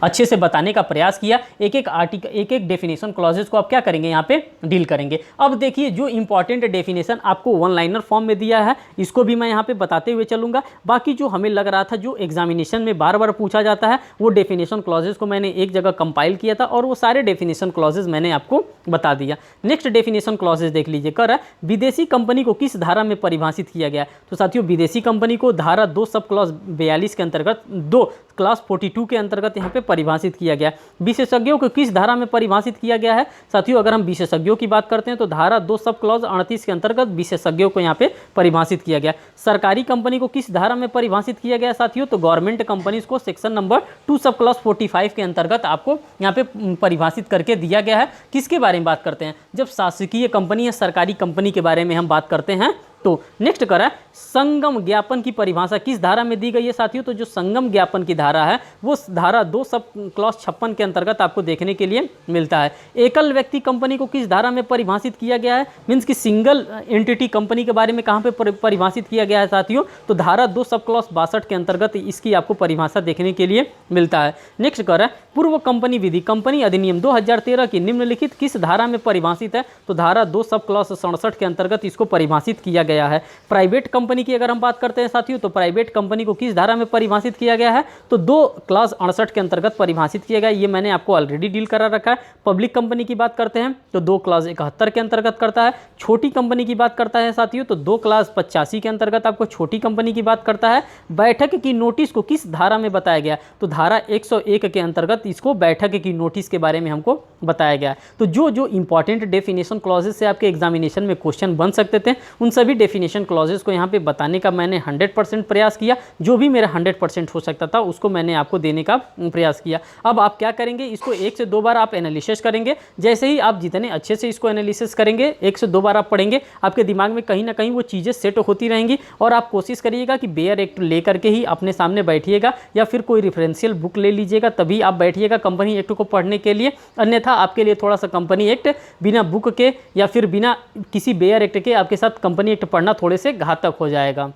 अच्छे से बताने का प्रयास किया। एक एक आर्टिकल, एक एक डेफिनेशन क्लॉजेस को आप क्या करेंगे, यहाँ पे डील करेंगे। अब देखिए जो इंपॉर्टेंट डेफिनेशन आपको वन लाइनर फॉर्म में दिया है, इसको भी मैं यहाँ पे बताते हुए चलूँगा। बाकी जो हमें लग रहा था जो एग्जामिनेशन में बार बार पूछा जाता है, वो डेफिनेशन क्लॉजेस को मैंने एक जगह कंपाइल किया था और वो सारे डेफिनेशन क्लॉजेस मैंने आपको बता दिया। नेक्स्ट डेफिनेशन क्लॉजेस देख लीजिए, कर रहा है विदेशी कंपनी को किस धारा में परिभाषित किया गया। तो साथियों विदेशी कंपनी को धारा 2 सब क्लॉज 42 के अंतर्गत, 2 क्लास 42 के अंतर्गत यहाँ पे परिभाषित किया गया। विशेषज्ञों को किस धारा में परिभाषित किया गया है। साथियों अगर हम विशेषज्ञों की बात करते हैं तो धारा 2 सब क्लॉज 38 के अंतर्गत विशेषज्ञों को यहाँ पे परिभाषित किया गया। सरकारी कंपनी को किस धारा में परिभाषित किया गया साथियों, तो गवर्नमेंट कंपनीज को सेक्शन नंबर 2 सब क्लॉज 45 के अंतर्गत आपको यहाँ पे परिभाषित करके दिया गया है। किसके बारे में बात करते हैं, जब शासकीय कंपनी या सरकारी कंपनी के बारे में हम बात करते हैं। तो नेक्स्ट करा संगम ज्ञापन की परिभाषा किस धारा में दी गई है साथियों, तो जो संगम ज्ञापन की धारा है वो धारा 2 सब क्लॉज 56 के अंतर्गत आपको देखने के लिए मिलता है। एकल व्यक्ति कंपनी को किस धारा में परिभाषित किया गया है, मीन्स कि सिंगल एंटिटी कंपनी के बारे में कहाँ पे परिभाषित किया गया है साथियों, तो धारा 2 सब क्लॉज 62 के अंतर्गत इसकी आपको परिभाषा देखने के लिए मिलता है। नेक्स्ट करा पूर्व कंपनी विधि कंपनी अधिनियम 2013 की निम्नलिखित किस धारा में परिभाषित है, तो धारा 2 सब क्लॉज 67 के अंतर्गत इसको परिभाषित किया गया है। प्राइवेट कंपनी की अगर हम बात करते हैं साथियों, तो प्राइवेट कंपनी को किस धारा में परिभाषित किया गया है, तो 2 क्लास 68 के अंतर्गत परिभाषित किया गया। ये मैंने आपको ऑलरेडी डील करा रखा है। पब्लिक कंपनी की बात करते हैं तो 2 क्लास 71 के अंतर्गत करता है। छोटी कंपनी की बात करता है साथियों तो 2 क्लास 85 के अंतर्गत आपको छोटी कंपनी की बात करता है। बैठक की नोटिस को किस धारा में बताया गया, तो धारा 101 के अंतर्गत इसको बैठक की नोटिस के बारे में हमको बताया गया। तो जो जो इंपॉर्टेंट डेफिनेशन क्लॉजेस से आपके एग्जामिनेशन में क्वेश्चन बन सकते थे, उन सभी डेफिनेशन क्लॉजेस को यहाँ पे बताने का मैंने 100% प्रयास किया। जो भी मेरा 100% हो सकता था उसको मैंने आपको देने का प्रयास किया। अब आप क्या करेंगे, इसको 1 से 2 बार आप एनालिसिस करेंगे। जैसे ही आप जितने अच्छे से इसको एनालिसिस करेंगे, 1 से 2 बार आप पढ़ेंगे, आपके दिमाग में कहीं ना कहीं वो चीज़ें सेट होती रहेंगी। और आप कोशिश करिएगा कि बेयर एक्ट ले करके ही अपने सामने बैठिएगा या फिर कोई रेफरेंशियल बुक ले लीजिएगा, तभी आप बैठिएगा कंपनी एक्ट को पढ़ने के लिए। अन्यथा आपके लिए थोड़ा सा कंपनी एक्ट बिना बुक के या फिर बिना किसी बेयर एक्ट के आपके साथ कंपनी एक्ट पढ़ना थोड़े से घातक हो जाएगा।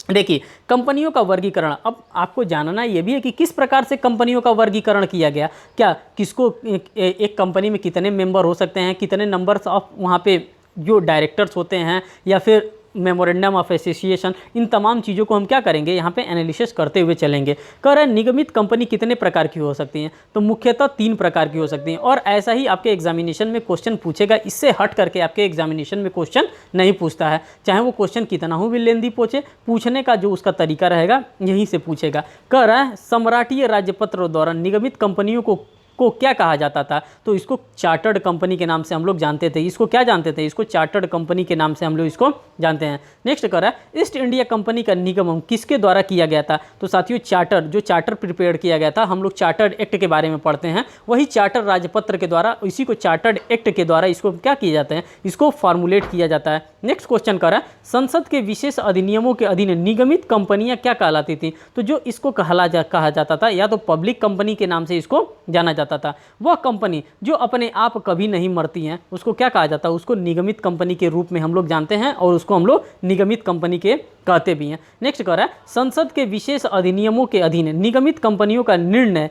देखिए कंपनियों का वर्गीकरण, अब आपको जानना ये भी है कि किस प्रकार से कंपनियों का वर्गीकरण किया गया। क्या किसको एक कंपनी में कितने मेंबर हो सकते हैं, कितने नंबर्स ऑफ वहाँ पे जो डायरेक्टर्स होते हैं, या फिर मेमोरेंडम ऑफ एसोसिएशन, इन तमाम चीज़ों को हम क्या करेंगे यहाँ पे एनालिसिस करते हुए चलेंगे। कह रहे हैं निगमित कंपनी कितने प्रकार की हो सकती हैं, तो मुख्यतः 3 प्रकार की हो सकती हैं। और ऐसा ही आपके एग्जामिनेशन में क्वेश्चन पूछेगा, इससे हट करके आपके एग्जामिनेशन में क्वेश्चन नहीं पूछता है। चाहे वो क्वेश्चन कितना हो भी लेंदी पूछने का जो उसका तरीका रहेगा यहीं से पूछेगा। कह रहा है सम्राटीय राज्यपत्र द्वारा निगमित कंपनियों को क्या कहा जाता था, तो इसको चार्टर्ड कंपनी के नाम से हम लोग जानते थे। इसको क्या जानते थे, इसको चार्टर्ड कंपनी के नाम से हम लोग इसको जानते हैं। नेक्स्ट कर रहा है ईस्ट इंडिया कंपनी का निगमन किसके द्वारा किया गया था, तो साथियों चार्टर, जो चार्टर प्रिपेयर किया गया था, हम लोग चार्टर्ड एक्ट के बारे में पढ़ते हैं, वही चार्टर राजपत्र के द्वारा, इसी को चार्टर्ड एक्ट के द्वारा इसको क्या किया जाता है, इसको फॉर्मुलेट किया जाता है। नेक्स्ट क्वेश्चन कर रहा है संसद के विशेष अधिनियमों के अधीन निगमित कंपनियां क्या कहलाती थी, तो जो इसको कहा जाता था या तो पब्लिक कंपनी के नाम से इसको जाना जाता था। वह कंपनी जो अपने आप कभी नहीं मरती हैं उसको क्या कहा जाता है, उसको निगमित कंपनी के रूप में हम लोग जानते हैं और उसको हम लोग निगमित कंपनी के कहते भी हैं। नेक्स्ट कह रहा है संसद के विशेष अधिनियमों के अधीन निगमित कंपनियों का निर्णय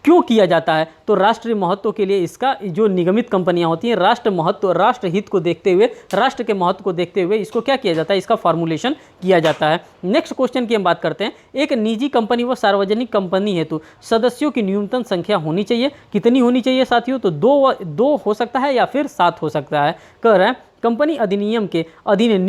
क्यों किया जाता है, तो राष्ट्रीय महत्व के लिए इसका जो निगमित कंपनियां होती हैं राष्ट्र महत्व, राष्ट्र हित को देखते हुए, राष्ट्र के महत्व को देखते हुए इसको क्या किया जाता है, इसका फॉर्मुलेशन किया जाता है। नेक्स्ट क्वेश्चन की हम बात करते हैं एक निजी कंपनी व सार्वजनिक कंपनी हेतु सदस्यों की न्यूनतम संख्या होनी चाहिए, कितनी होनी चाहिए साथियों, तो 2 हो सकता है या फिर 7 हो सकता है। कह रहे हैं कंपनी अधिनियम के अधीन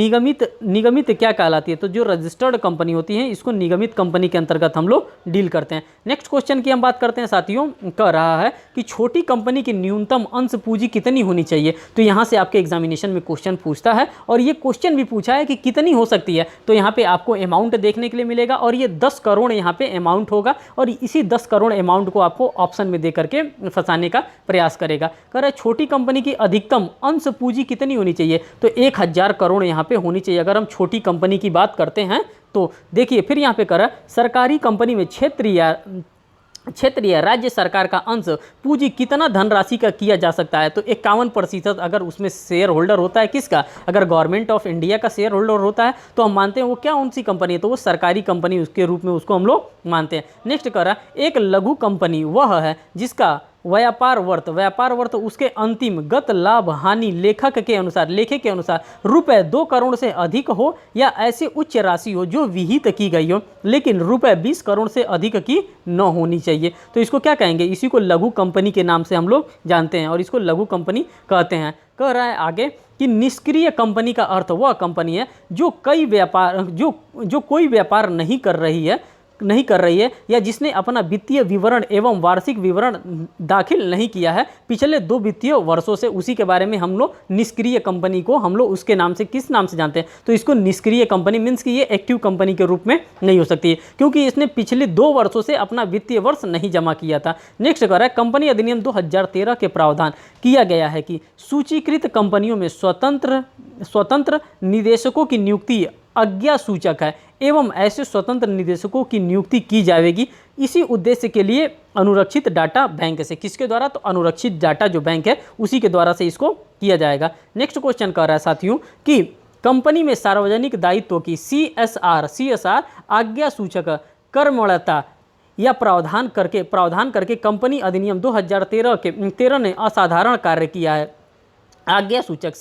निगमित क्या कहलाती है, तो जो रजिस्टर्ड कंपनी होती है इसको निगमित कंपनी के अंतर्गत हम लोग डील करते हैं। नेक्स्ट क्वेश्चन की हम बात करते हैं साथियों, कह रहा है कि छोटी कंपनी की न्यूनतम अंश पूंजी कितनी होनी चाहिए, तो यहाँ से आपके एग्जामिनेशन में क्वेश्चन पूछता है और ये क्वेश्चन भी पूछा है कि कितनी हो सकती है, तो यहाँ पे आपको अमाउंट देखने के लिए मिलेगा और ये 10 करोड़ यहाँ पे अमाउंट होगा और इसी 10 करोड़ अमाउंट को आपको ऑप्शन में दे करके फंसाने का प्रयास करेगा। कह रहा है छोटी कंपनी की अधिकतम अंश पूंजी कितनी होनी चाहिए, तो 1000 करोड़ यहाँ पे होनी चाहिए अगर हम छोटी कंपनी की बात करते हैं। तो देखिए फिर यहाँ पे करा सरकारी कंपनी में क्षेत्रीय राज्य सरकार का अंश पूंजी कितना धनराशि का किया जा सकता है? तो 51% अगर उसमें शेयर होल्डर होता है किसका, अगर गवर्नमेंट ऑफ इंडिया का शेयर होल्डर होता है तो हम मानते हैं वो क्या कौन सी कंपनी है, तो वो सरकारी कंपनी उसके रूप में उसको हम लोग मानते हैं। नेक्स्ट कह रहा है एक लघु कंपनी वह है जिसका व्यापार वर्थ उसके अंतिम गत लाभ हानि लेखक के अनुसार रुपए 2 करोड़ से अधिक हो या ऐसी उच्च राशि हो जो विहित की गई हो, लेकिन रुपए 20 करोड़ से अधिक की न होनी चाहिए। तो इसको क्या कहेंगे, इसी को लघु कंपनी के नाम से हम लोग जानते हैं और इसको लघु कंपनी कहते हैं। कह रहा है आगे कि निष्क्रिय कंपनी का अर्थ वह कंपनी है जो कोई व्यापार नहीं कर रही है या जिसने अपना वित्तीय विवरण एवं वार्षिक विवरण दाखिल नहीं किया है पिछले 2 वित्तीय वर्षों से, उसी के बारे में हम लोग निष्क्रिय कंपनी को हम लोग उसके नाम से किस नाम से जानते हैं, तो इसको निष्क्रिय कंपनी मीन्स कि ये एक्टिव कंपनी के रूप में नहीं हो सकती है क्योंकि इसने पिछले 2 वर्षों से अपना वित्तीय वर्ष नहीं जमा किया था। नेक्स्ट कह रहा है कंपनी अधिनियम 2013 के प्रावधान किया गया है कि सूचीकृत कंपनियों में स्वतंत्र निदेशकों की नियुक्ति आज्ञा सूचक है एवं ऐसे स्वतंत्र निदेशकों की नियुक्ति की जाएगी इसी उद्देश्य के लिए अनुरक्षित डाटा बैंक से, किसके द्वारा, तो अनुरक्षित डाटा जो बैंक है उसी के द्वारा से इसको किया जाएगा। नेक्स्ट क्वेश्चन कह रहा है साथियों कि कंपनी में सार्वजनिक दायित्वों की CSR आज्ञा सूचक कर्मण्यता या प्रावधान करके कंपनी अधिनियम 2013 ने असाधारण कार्य किया है। आज्ञा सूचक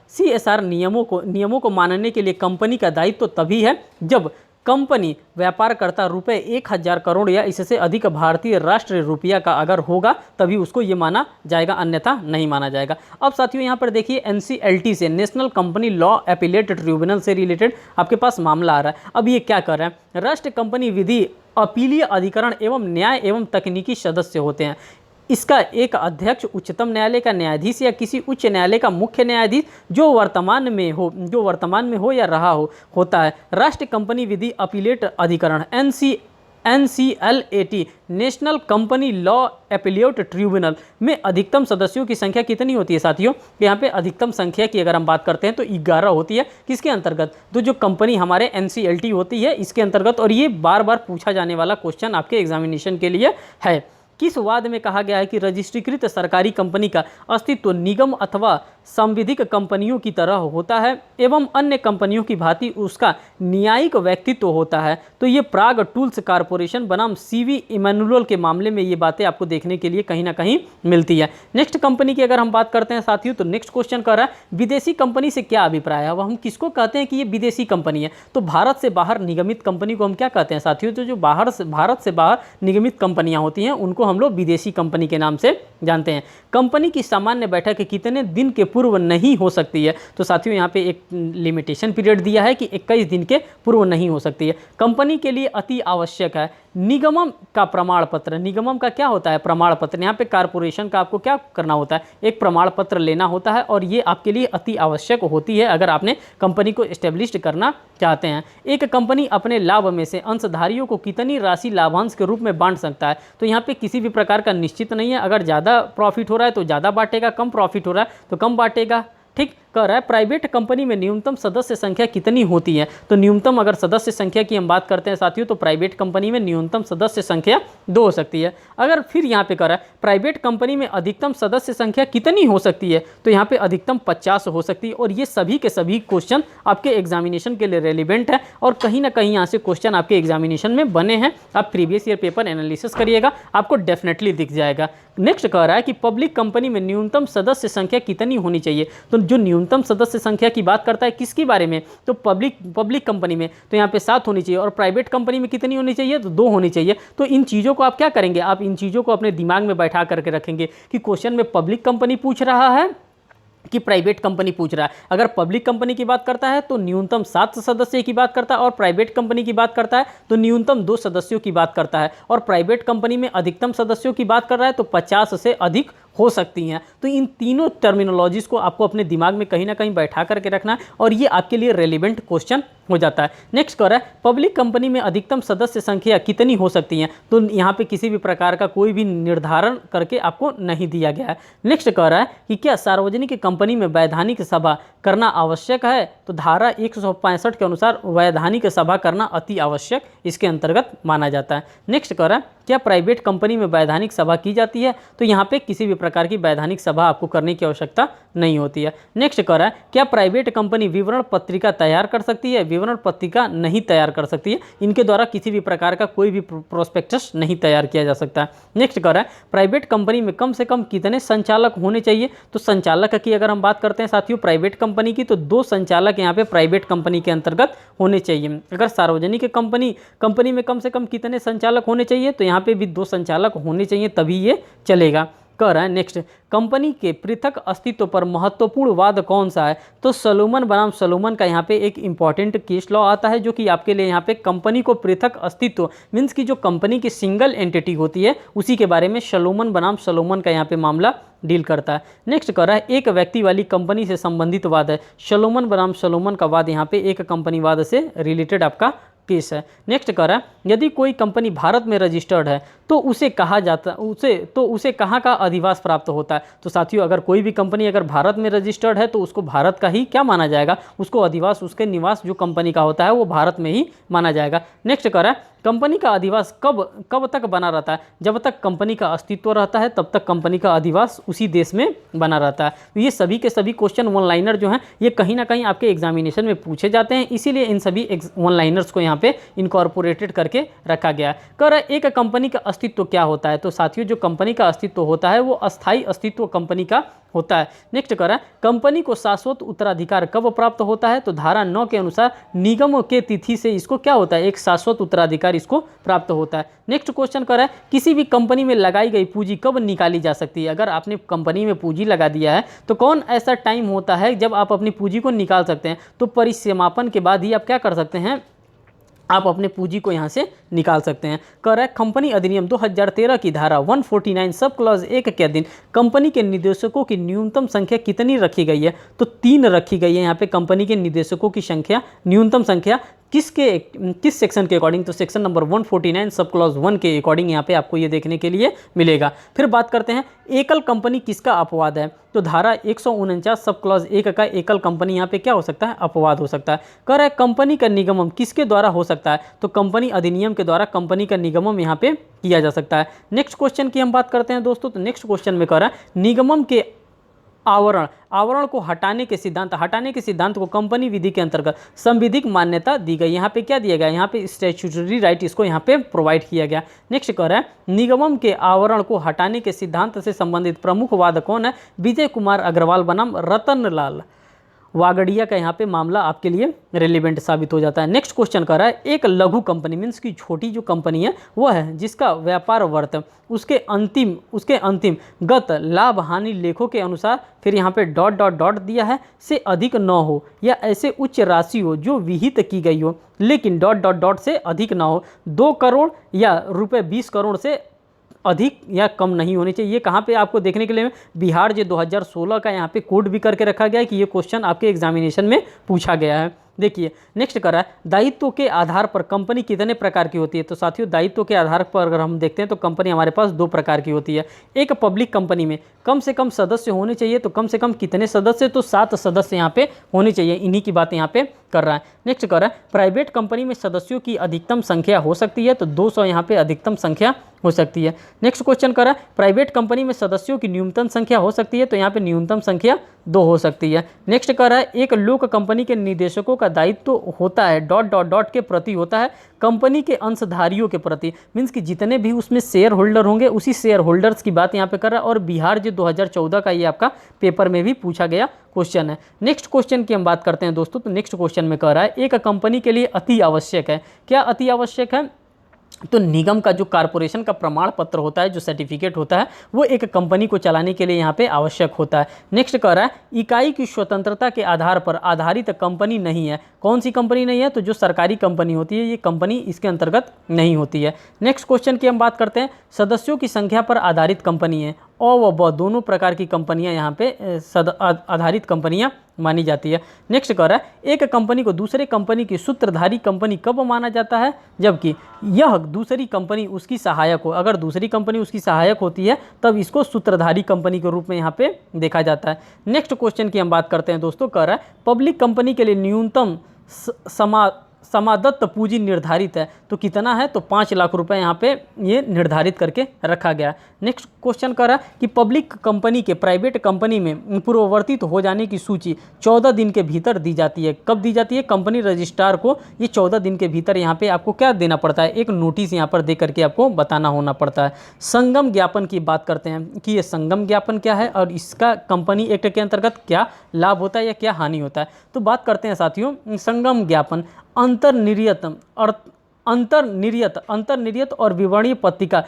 CSR नियमों को मानने के लिए कंपनी का दायित्व तभी है जब कंपनी व्यापार करता रुपए 1000 करोड़ या इससे अधिक भारतीय राष्ट्रीय रुपया का अगर होगा तभी उसको ये माना जाएगा, अन्यथा नहीं माना जाएगा। अब साथियों यहाँ पर देखिए NCLT से national company law appellate tribunal से रिलेटेड आपके पास मामला आ रहा है। अब ये क्या कर रहा है, राष्ट्रीय कंपनी विधि अपीलीय अधिकरण एवं न्याय एवं तकनीकी सदस्य होते हैं। इसका एक अध्यक्ष उच्चतम न्यायालय का न्यायाधीश या किसी उच्च न्यायालय का मुख्य न्यायाधीश जो वर्तमान में हो या रहा होता है। राष्ट्रीय कंपनी विधि अपीलेट अधिकरण NCLAT national company law appellate tribunal में अधिकतम सदस्यों की संख्या कितनी होती है साथियों, यहाँ पे अधिकतम संख्या की अगर हम बात करते हैं तो 11 होती है। किसके अंतर्गत, तो जो कंपनी हमारे NCLT होती है इसके अंतर्गत, और ये बार बार पूछा जाने वाला क्वेश्चन आपके एग्जामिनेशन के लिए है। किस वाद में कहा गया है कि रजिस्ट्रीकृत सरकारी कंपनी का अस्तित्व निगम अथवा संविधिक कंपनियों की तरह होता है एवं अन्य कंपनियों की भांति उसका न्यायिक व्यक्तित्व होता है? तो ये प्राग टूल्स कॉर्पोरेशन बनाम CV इमैनुअल के मामले में ये बातें आपको देखने के लिए कहीं ना कहीं मिलती है। नेक्स्ट कंपनी की अगर हम बात करते हैं साथियों तो नेक्स्ट क्वेश्चन कर रहा है विदेशी कंपनी से क्या अभिप्राय है। वह हम किसको कहते हैं कि ये विदेशी कंपनी है, तो भारत से बाहर निगमित कंपनी को हम क्या कहते हैं साथियों, तो जो भारत से बाहर निगमित कंपनियां होती हैं उनको हम लोग विदेशी कंपनी के नाम से जानते हैं। कंपनी की सामान्य बैठक कितने दिन के पूर्व नहीं हो सकती है, तो साथियों यहाँ पे एक लिमिटेशन पीरियड दिया है कि 21 दिन के पूर्व नहीं हो सकती है। कंपनी के लिए अति आवश्यक है निगमम का प्रमाण पत्र। निगमम का क्या होता है, प्रमाण पत्र। यहाँ पे कारपोरेशन का आपको क्या करना होता है, एक प्रमाण पत्र लेना होता है और ये आपके लिए अति आवश्यक होती है अगर आपने कंपनी को एस्टेब्लिश करना चाहते हैं। एक कंपनी अपने लाभ में से अंशधारियों को कितनी राशि लाभांश के रूप में बांट सकता है, तो यहाँ पे किसी भी प्रकार का निश्चित नहीं है। अगर ज़्यादा प्रॉफिट हो रहा है तो ज़्यादा बांटेगा, कम प्रॉफिट हो रहा है तो कम बांटेगा। ठीक कह रहा है प्राइवेट कंपनी में न्यूनतम सदस्य संख्या कितनी होती है, तो न्यूनतम अगर सदस्य संख्या की हम बात करते हैं साथियों तो प्राइवेट कंपनी में न्यूनतम सदस्य संख्या 2 हो सकती है। अगर फिर यहाँ पे कह रहा है प्राइवेट कंपनी में अधिकतम सदस्य संख्या कितनी हो सकती है, तो यहाँ पे अधिकतम 50 हो सकती है। और ये सभी के सभी क्वेश्चन आपके एग्जामिनेशन के लिए रेलिवेंट है और कहीं ना कहीं यहाँ से क्वेश्चन आपके एग्जामिनेशन में बने हैं। आप प्रीवियस ईयर पेपर एनालिसिस करिएगा, आपको डेफिनेटली दिख जाएगा। नेक्स्ट कह रहा है कि पब्लिक कंपनी में न्यूनतम सदस्य संख्या कितनी होनी चाहिए, तो जो न्यूनतम सदस्य संख्या की बात करता है किसके बारे में, तो पब्लिक कंपनी में तो यहाँ पे 7 होनी चाहिए और प्राइवेट कंपनी में कितनी होनी चाहिए, तो 2 होनी चाहिए। तो इन चीज़ों को आप क्या करेंगे, आप इन चीज़ों को अपने दिमाग में बैठा करके रखेंगे कि क्वेश्चन में पब्लिक कंपनी पूछ रहा है कि प्राइवेट कंपनी पूछ रहा है। अगर पब्लिक कंपनी की बात करता है तो न्यूनतम 7 सदस्य की बात करता है और प्राइवेट कंपनी की बात करता है तो न्यूनतम 2 सदस्यों की बात करता है और प्राइवेट कंपनी में अधिकतम सदस्यों की बात कर रहा है तो 50 से अधिक हो सकती हैं। तो इन तीनों टर्मिनोलॉजीज़ को आपको अपने दिमाग में कहीं ना कहीं बैठा करके रखना है और ये आपके लिए रेलिवेंट क्वेश्चन हो जाता है। नेक्स्ट कह रहा है पब्लिक कंपनी में अधिकतम सदस्य संख्या कितनी हो सकती है, तो यहाँ पे किसी भी प्रकार का कोई भी निर्धारण करके आपको नहीं दिया गया है। नेक्स्ट कह रहा है कि क्या सार्वजनिक कंपनी में वैधानिक सभा करना आवश्यक है, तो धारा 165 के अनुसार वैधानिक सभा करना अति आवश्यक इसके अंतर्गत माना जाता है। नेक्स्ट कह रहा है क्या प्राइवेट कंपनी में वैधानिक सभा की जाती है, तो यहाँ पे किसी भी प्रकार की वैधानिक सभा आपको करने की आवश्यकता नहीं होती है। नेक्स्ट कह रहा है क्या प्राइवेट कंपनी विवरण पत्रिका तैयार कर सकती है, विवरण पत्रिका नहीं तैयार कर सकती है, इनके द्वारा किसी भी प्रकार का कोई भी प्रोस्पेक्टस नहीं तैयार किया जा सकता है। नेक्स्ट कह रहा है प्राइवेट कंपनी में कम से कम कितने संचालक होने चाहिए, तो संचालक की अगर हम बात करते हैं साथियों प्राइवेट कंपनी की, तो 2 संचालक यहाँ पे प्राइवेट कंपनी के अंतर्गत होने चाहिए। अगर सार्वजनिक कंपनी में कम से कम कितने संचालक होने चाहिए, तो यहाँ पे भी 2 संचालक होने चाहिए, तभी ये चलेगा। कह रहा है नेक्स्ट कंपनी के पृथक अस्तित्व पर महत्वपूर्ण वाद कौन सा है, तो सलोमन बनाम सलोमन का यहाँ पे एक इंपॉर्टेंट केस लॉ आता है जो कि आपके लिए यहाँ पे कंपनी को पृथक अस्तित्व मीन्स की जो कंपनी की सिंगल एंटिटी होती है उसी के बारे में सलोमन बनाम सलोमन का यहाँ पे मामला डील करता है। नेक्स्ट कह रहा है एक व्यक्ति वाली कंपनी से संबंधित वाद है, सलोमन बनाम सलोमन का वाद यहाँ पे एक कंपनी वाद से रिलेटेड आपका केस है। नेक्स्ट कह रहा है यदि कोई कंपनी भारत में रजिस्टर्ड है तो उसे कहाँ का अधिवास प्राप्त होता है, तो साथियों अगर कोई भी कंपनी अगर भारत में रजिस्टर्ड है तो उसको भारत का ही क्या माना जाएगा, उसको अधिवास उसके निवास जो कंपनी का होता है वो भारत में ही माना जाएगा। नेक्स्ट कह रहा है कंपनी का अधिवास कब तक बना रहता है, जब तक कंपनी का अस्तित्व रहता है तब तक कंपनी का अधिवास उसी देश में बना रहता है। तो ये सभी के सभी क्वेश्चन वन लाइनर जो हैं ये कहीं ना कहीं आपके एग्जामिनेशन में पूछे जाते हैं, इसीलिए इन सभी वन लाइनर्स को यहाँ पे इनकॉर्पोरेटेड करके रखा गया है। कह रहा है एक कंपनी का अस्तित्व क्या होता है, तो साथियों जो कंपनी का अस्तित्व होता है वो अस्थायी अस्तित्व कंपनी का होता है। नेक्स्ट कह रहा है कंपनी को शाश्वत उत्तराधिकार कब प्राप्त होता है, तो धारा 9 के अनुसार निगम के तिथि से इसको क्या होता है, एक शाश्वत उत्तराधिकार इसको प्राप्त होता है। नेक्स्ट क्वेश्चन कर रहा है किसी भी कंपनी में लगाई गई पूंजी कब निकाली जा सकती है, अगर आपने कंपनी में पूंजी लगा दिया है तो कौन ऐसा टाइम होता है जब आप अपनी पूंजी को निकाल सकते हैं, तो परिसमापन के बाद ही आप क्या कर सकते हैं, आप अपने पूंजी को यहाँ से निकाल सकते हैं। कह रहा है कंपनी अधिनियम 2013 की धारा 149 सब क्लॉज 1 के अधीन कंपनी के निदेशकों की न्यूनतम संख्या कितनी रखी गई है, तो 3 रखी गई है। यहाँ पे कंपनी के निदेशकों की संख्या न्यूनतम संख्या किस सेक्शन के अकॉर्डिंग, तो सेक्शन नंबर 149 सब क्लॉज 1 के अकॉर्डिंग यहाँ पे आपको ये देखने के लिए मिलेगा। फिर बात करते हैं एकल कंपनी किसका अपवाद है, तो धारा 149 सब क्लॉज 1 का एकल कंपनी यहाँ पे क्या हो सकता है, अपवाद हो सकता है। कह रहा है कंपनी का निगमन किसके द्वारा हो सकता है, तो कंपनी अधिनियम के द्वारा कंपनी का निगमन यहाँ पे किया जा सकता है। नेक्स्ट क्वेश्चन की हम बात करते हैं दोस्तों, तो नेक्स्ट क्वेश्चन में कह रहा है निगमन के आवरण को हटाने के सिद्धांत को कंपनी विधि के अंतर्गत संविधिक मान्यता दी गई। यहाँ पे क्या दिया गया, यहाँ पे स्टैट्यूटरी राइट इसको यहाँ पे प्रोवाइड किया गया। नेक्स्ट कह रहा है निगमन के आवरण को हटाने के सिद्धांत से संबंधित प्रमुख वाद कौन है, विजय कुमार अग्रवाल बनाम रतन लाल वागड़िया का यहाँ पे मामला आपके लिए रेलिवेंट साबित हो जाता है। नेक्स्ट क्वेश्चन कर रहा है एक लघु कंपनी मीन्स की छोटी जो कंपनी है वो है जिसका व्यापार वर्त उसके अंतिम गत लाभ हानि लेखों के अनुसार, फिर यहाँ पे डॉट दिया है, से अधिक न हो या ऐसे उच्च राशि हो जो विहित की गई हो, लेकिन डॉट से अधिक ना हो, 2 करोड़ या रुपए 20 करोड़ से अधिक या कम नहीं होनी चाहिए। ये कहाँ पे आपको देखने के लिए बिहार जो 2016 का यहाँ पे कोड भी करके रखा गया है कि ये क्वेश्चन आपके एग्जामिनेशन में पूछा गया है। देखिए नेक्स्ट कर रहा है दायित्व के आधार पर कंपनी कितने प्रकार की होती है, तो साथियों दायित्व के आधार पर अगर हम देखते हैं तो कंपनी हमारे पास 2 प्रकार की होती है। एक पब्लिक कंपनी में कम से कम सदस्य होने चाहिए, तो कम से कम कितने सदस्य, तो 7 सदस्य यहाँ पे होने चाहिए, इन्हीं की बात यहाँ पे कर रहा है। नेक्स्ट कर रहा है प्राइवेट कंपनी में सदस्यों की अधिकतम संख्या हो सकती है, तो 200 यहाँ पे अधिकतम संख्या हो सकती है। नेक्स्ट क्वेश्चन कर रहा है प्राइवेट कंपनी में सदस्यों की न्यूनतम संख्या हो सकती है, तो यहाँ पे न्यूनतम संख्या 2 हो सकती है। नेक्स्ट कर रहा है एक लोक कंपनी के निदेशकों का दायित्व होता है डॉट के प्रति होता है कंपनी के अंशधारियों के प्रति, मीन्स कि जितने भी उसमें शेयर होल्डर होंगे उसी शेयर होल्डर्स की बात यहाँ पे कर रहा है, और बिहार जो 2014 का ये आपका पेपर में भी पूछा गया क्वेश्चन है। नेक्स्ट क्वेश्चन की हम बात करते हैं दोस्तों, तो नेक्स्ट क्वेश्चन में कह रहा है एक कंपनी के लिए अति आवश्यक है, क्या अति आवश्यक है, तो निगम का जो कारपोरेशन का प्रमाण पत्र होता है, जो सर्टिफिकेट होता है, वो एक कंपनी को चलाने के लिए यहाँ पे आवश्यक होता है। नेक्स्ट कह रहा है इकाई की स्वतंत्रता के आधार पर आधारित कंपनी नहीं है, कौन सी कंपनी नहीं है, तो जो सरकारी कंपनी होती है ये कंपनी इसके अंतर्गत नहीं होती है। नेक्स्ट क्वेश्चन की हम बात करते हैं सदस्यों की संख्या पर आधारित कंपनी है, अ व ब दोनों प्रकार की कंपनियां यहाँ पे आधारित कंपनियां मानी जाती है। नेक्स्ट कह रहा है एक कंपनी को दूसरे कंपनी की सूत्रधारी कंपनी कब माना जाता है, जबकि यह दूसरी कंपनी उसकी सहायक हो। अगर दूसरी कंपनी उसकी सहायक होती है तब इसको सूत्रधारी कंपनी के रूप में यहाँ पे देखा जाता है। नेक्स्ट क्वेश्चन की हम बात करते हैं दोस्तों। कह रहा है पब्लिक कंपनी के लिए न्यूनतम समादत्त पूंजी निर्धारित है, तो कितना है, तो 5 लाख रुपए यहाँ पे ये निर्धारित करके रखा गया। नेक्स्ट क्वेश्चन कर रहा है कि पब्लिक कंपनी के प्राइवेट कंपनी में पूर्ववर्तित हो जाने की सूची 14 दिन के भीतर दी जाती है। कब दी जाती है, कंपनी रजिस्ट्रार को ये 14 दिन के भीतर यहाँ पे आपको क्या देना पड़ता है, एक नोटिस यहाँ पर दे करके आपको बताना होना पड़ता है। संगम ज्ञापन की बात करते हैं कि ये संगम ज्ञापन क्या है और इसका कंपनी एक्ट के अंतर्गत क्या लाभ होता है या क्या हानि होता है। तो बात करते हैं साथियों संगम ज्ञापन अंतर्निर्यत और विवरणीय पत्रिका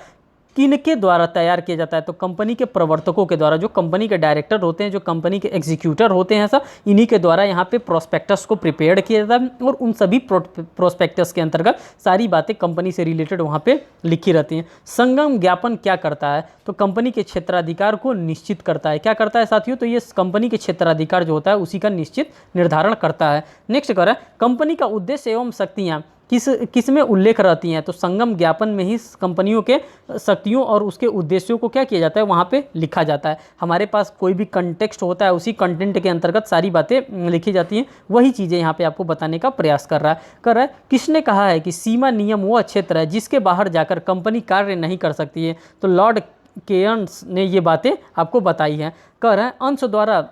किनके द्वारा तैयार किया जाता है, तो कंपनी के प्रवर्तकों के द्वारा, जो कंपनी के डायरेक्टर होते हैं, जो कंपनी के एग्जीक्यूटर होते हैं, सब इन्हीं के द्वारा यहाँ पे प्रोस्पेक्टस को प्रिपेयर किया जाता है और उन सभी प्रोस्पेक्टस के अंतर्गत सारी बातें कंपनी से रिलेटेड वहाँ पे लिखी रहती हैं। संगम ज्ञापन क्या करता है, तो कंपनी के क्षेत्राधिकार को निश्चित करता है। क्या करता है साथियों, तो ये कंपनी के क्षेत्राधिकार जो होता है उसी का निश्चित निर्धारण करता है। नेक्स्ट कर रहा है कंपनी का उद्देश्य एवं शक्तियाँ किस में उल्लेख रहती हैं, तो संगम ज्ञापन में ही कंपनियों के शक्तियों और उसके उद्देश्यों को क्या किया जाता है, वहाँ पे लिखा जाता है। हमारे पास कोई भी कंटेक्स्ट होता है, उसी कंटेंट के अंतर्गत सारी बातें लिखी जाती हैं, वही चीज़ें यहाँ पे आपको बताने का प्रयास कर रहा है। किसने कहा है कि सीमा नियम वह क्षेत्र है जिसके बाहर जाकर कंपनी कार्य नहीं कर सकती है, तो लॉर्ड केयर्न्स ने ये बातें आपको बताई हैं। कह रहा है अंश द्वारा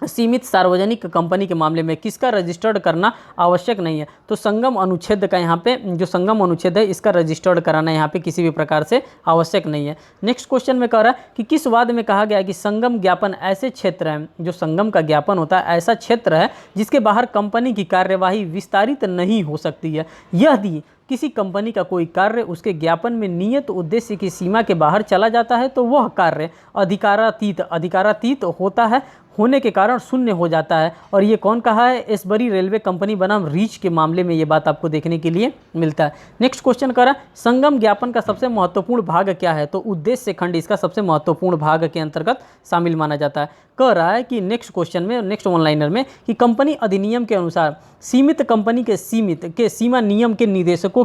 सीमित सार्वजनिक कंपनी के मामले में किसका रजिस्टर्ड करना आवश्यक नहीं है, तो संगम अनुच्छेद का यहाँ पे जो संगम अनुच्छेद है इसका रजिस्टर्ड कराना यहाँ पे किसी भी प्रकार से आवश्यक नहीं है। नेक्स्ट क्वेश्चन में कह रहा है कि किस वाद में कहा गया है कि संगम ज्ञापन ऐसे क्षेत्र हैं, जो संगम का ज्ञापन होता है ऐसा क्षेत्र है जिसके बाहर कंपनी की कार्यवाही विस्तारित नहीं हो सकती है। यदि किसी कंपनी का कोई कार्य उसके ज्ञापन में नियत उद्देश्य की सीमा के बाहर चला जाता है तो वह कार्य अधिकारातीत होता है, होने के कारण शून्य हो जाता है। और ये कौन कहा है, एसबरी रेलवे कंपनी बनाम रीच के मामले में ये बात आपको देखने के लिए मिलता है। नेक्स्ट क्वेश्चन करा संगम ज्ञापन का सबसे महत्वपूर्ण भाग क्या है, तो उद्देश्य खंड इसका सबसे महत्वपूर्ण भाग के अंतर्गत शामिल माना जाता है। कह रहा है कि नेक्स्ट क्वेश्चन में नेक्स्ट वन लाइनर में कि कंपनी अधिनियम के अनुसार सीमित कंपनी के सीमा नियम के निदेशकों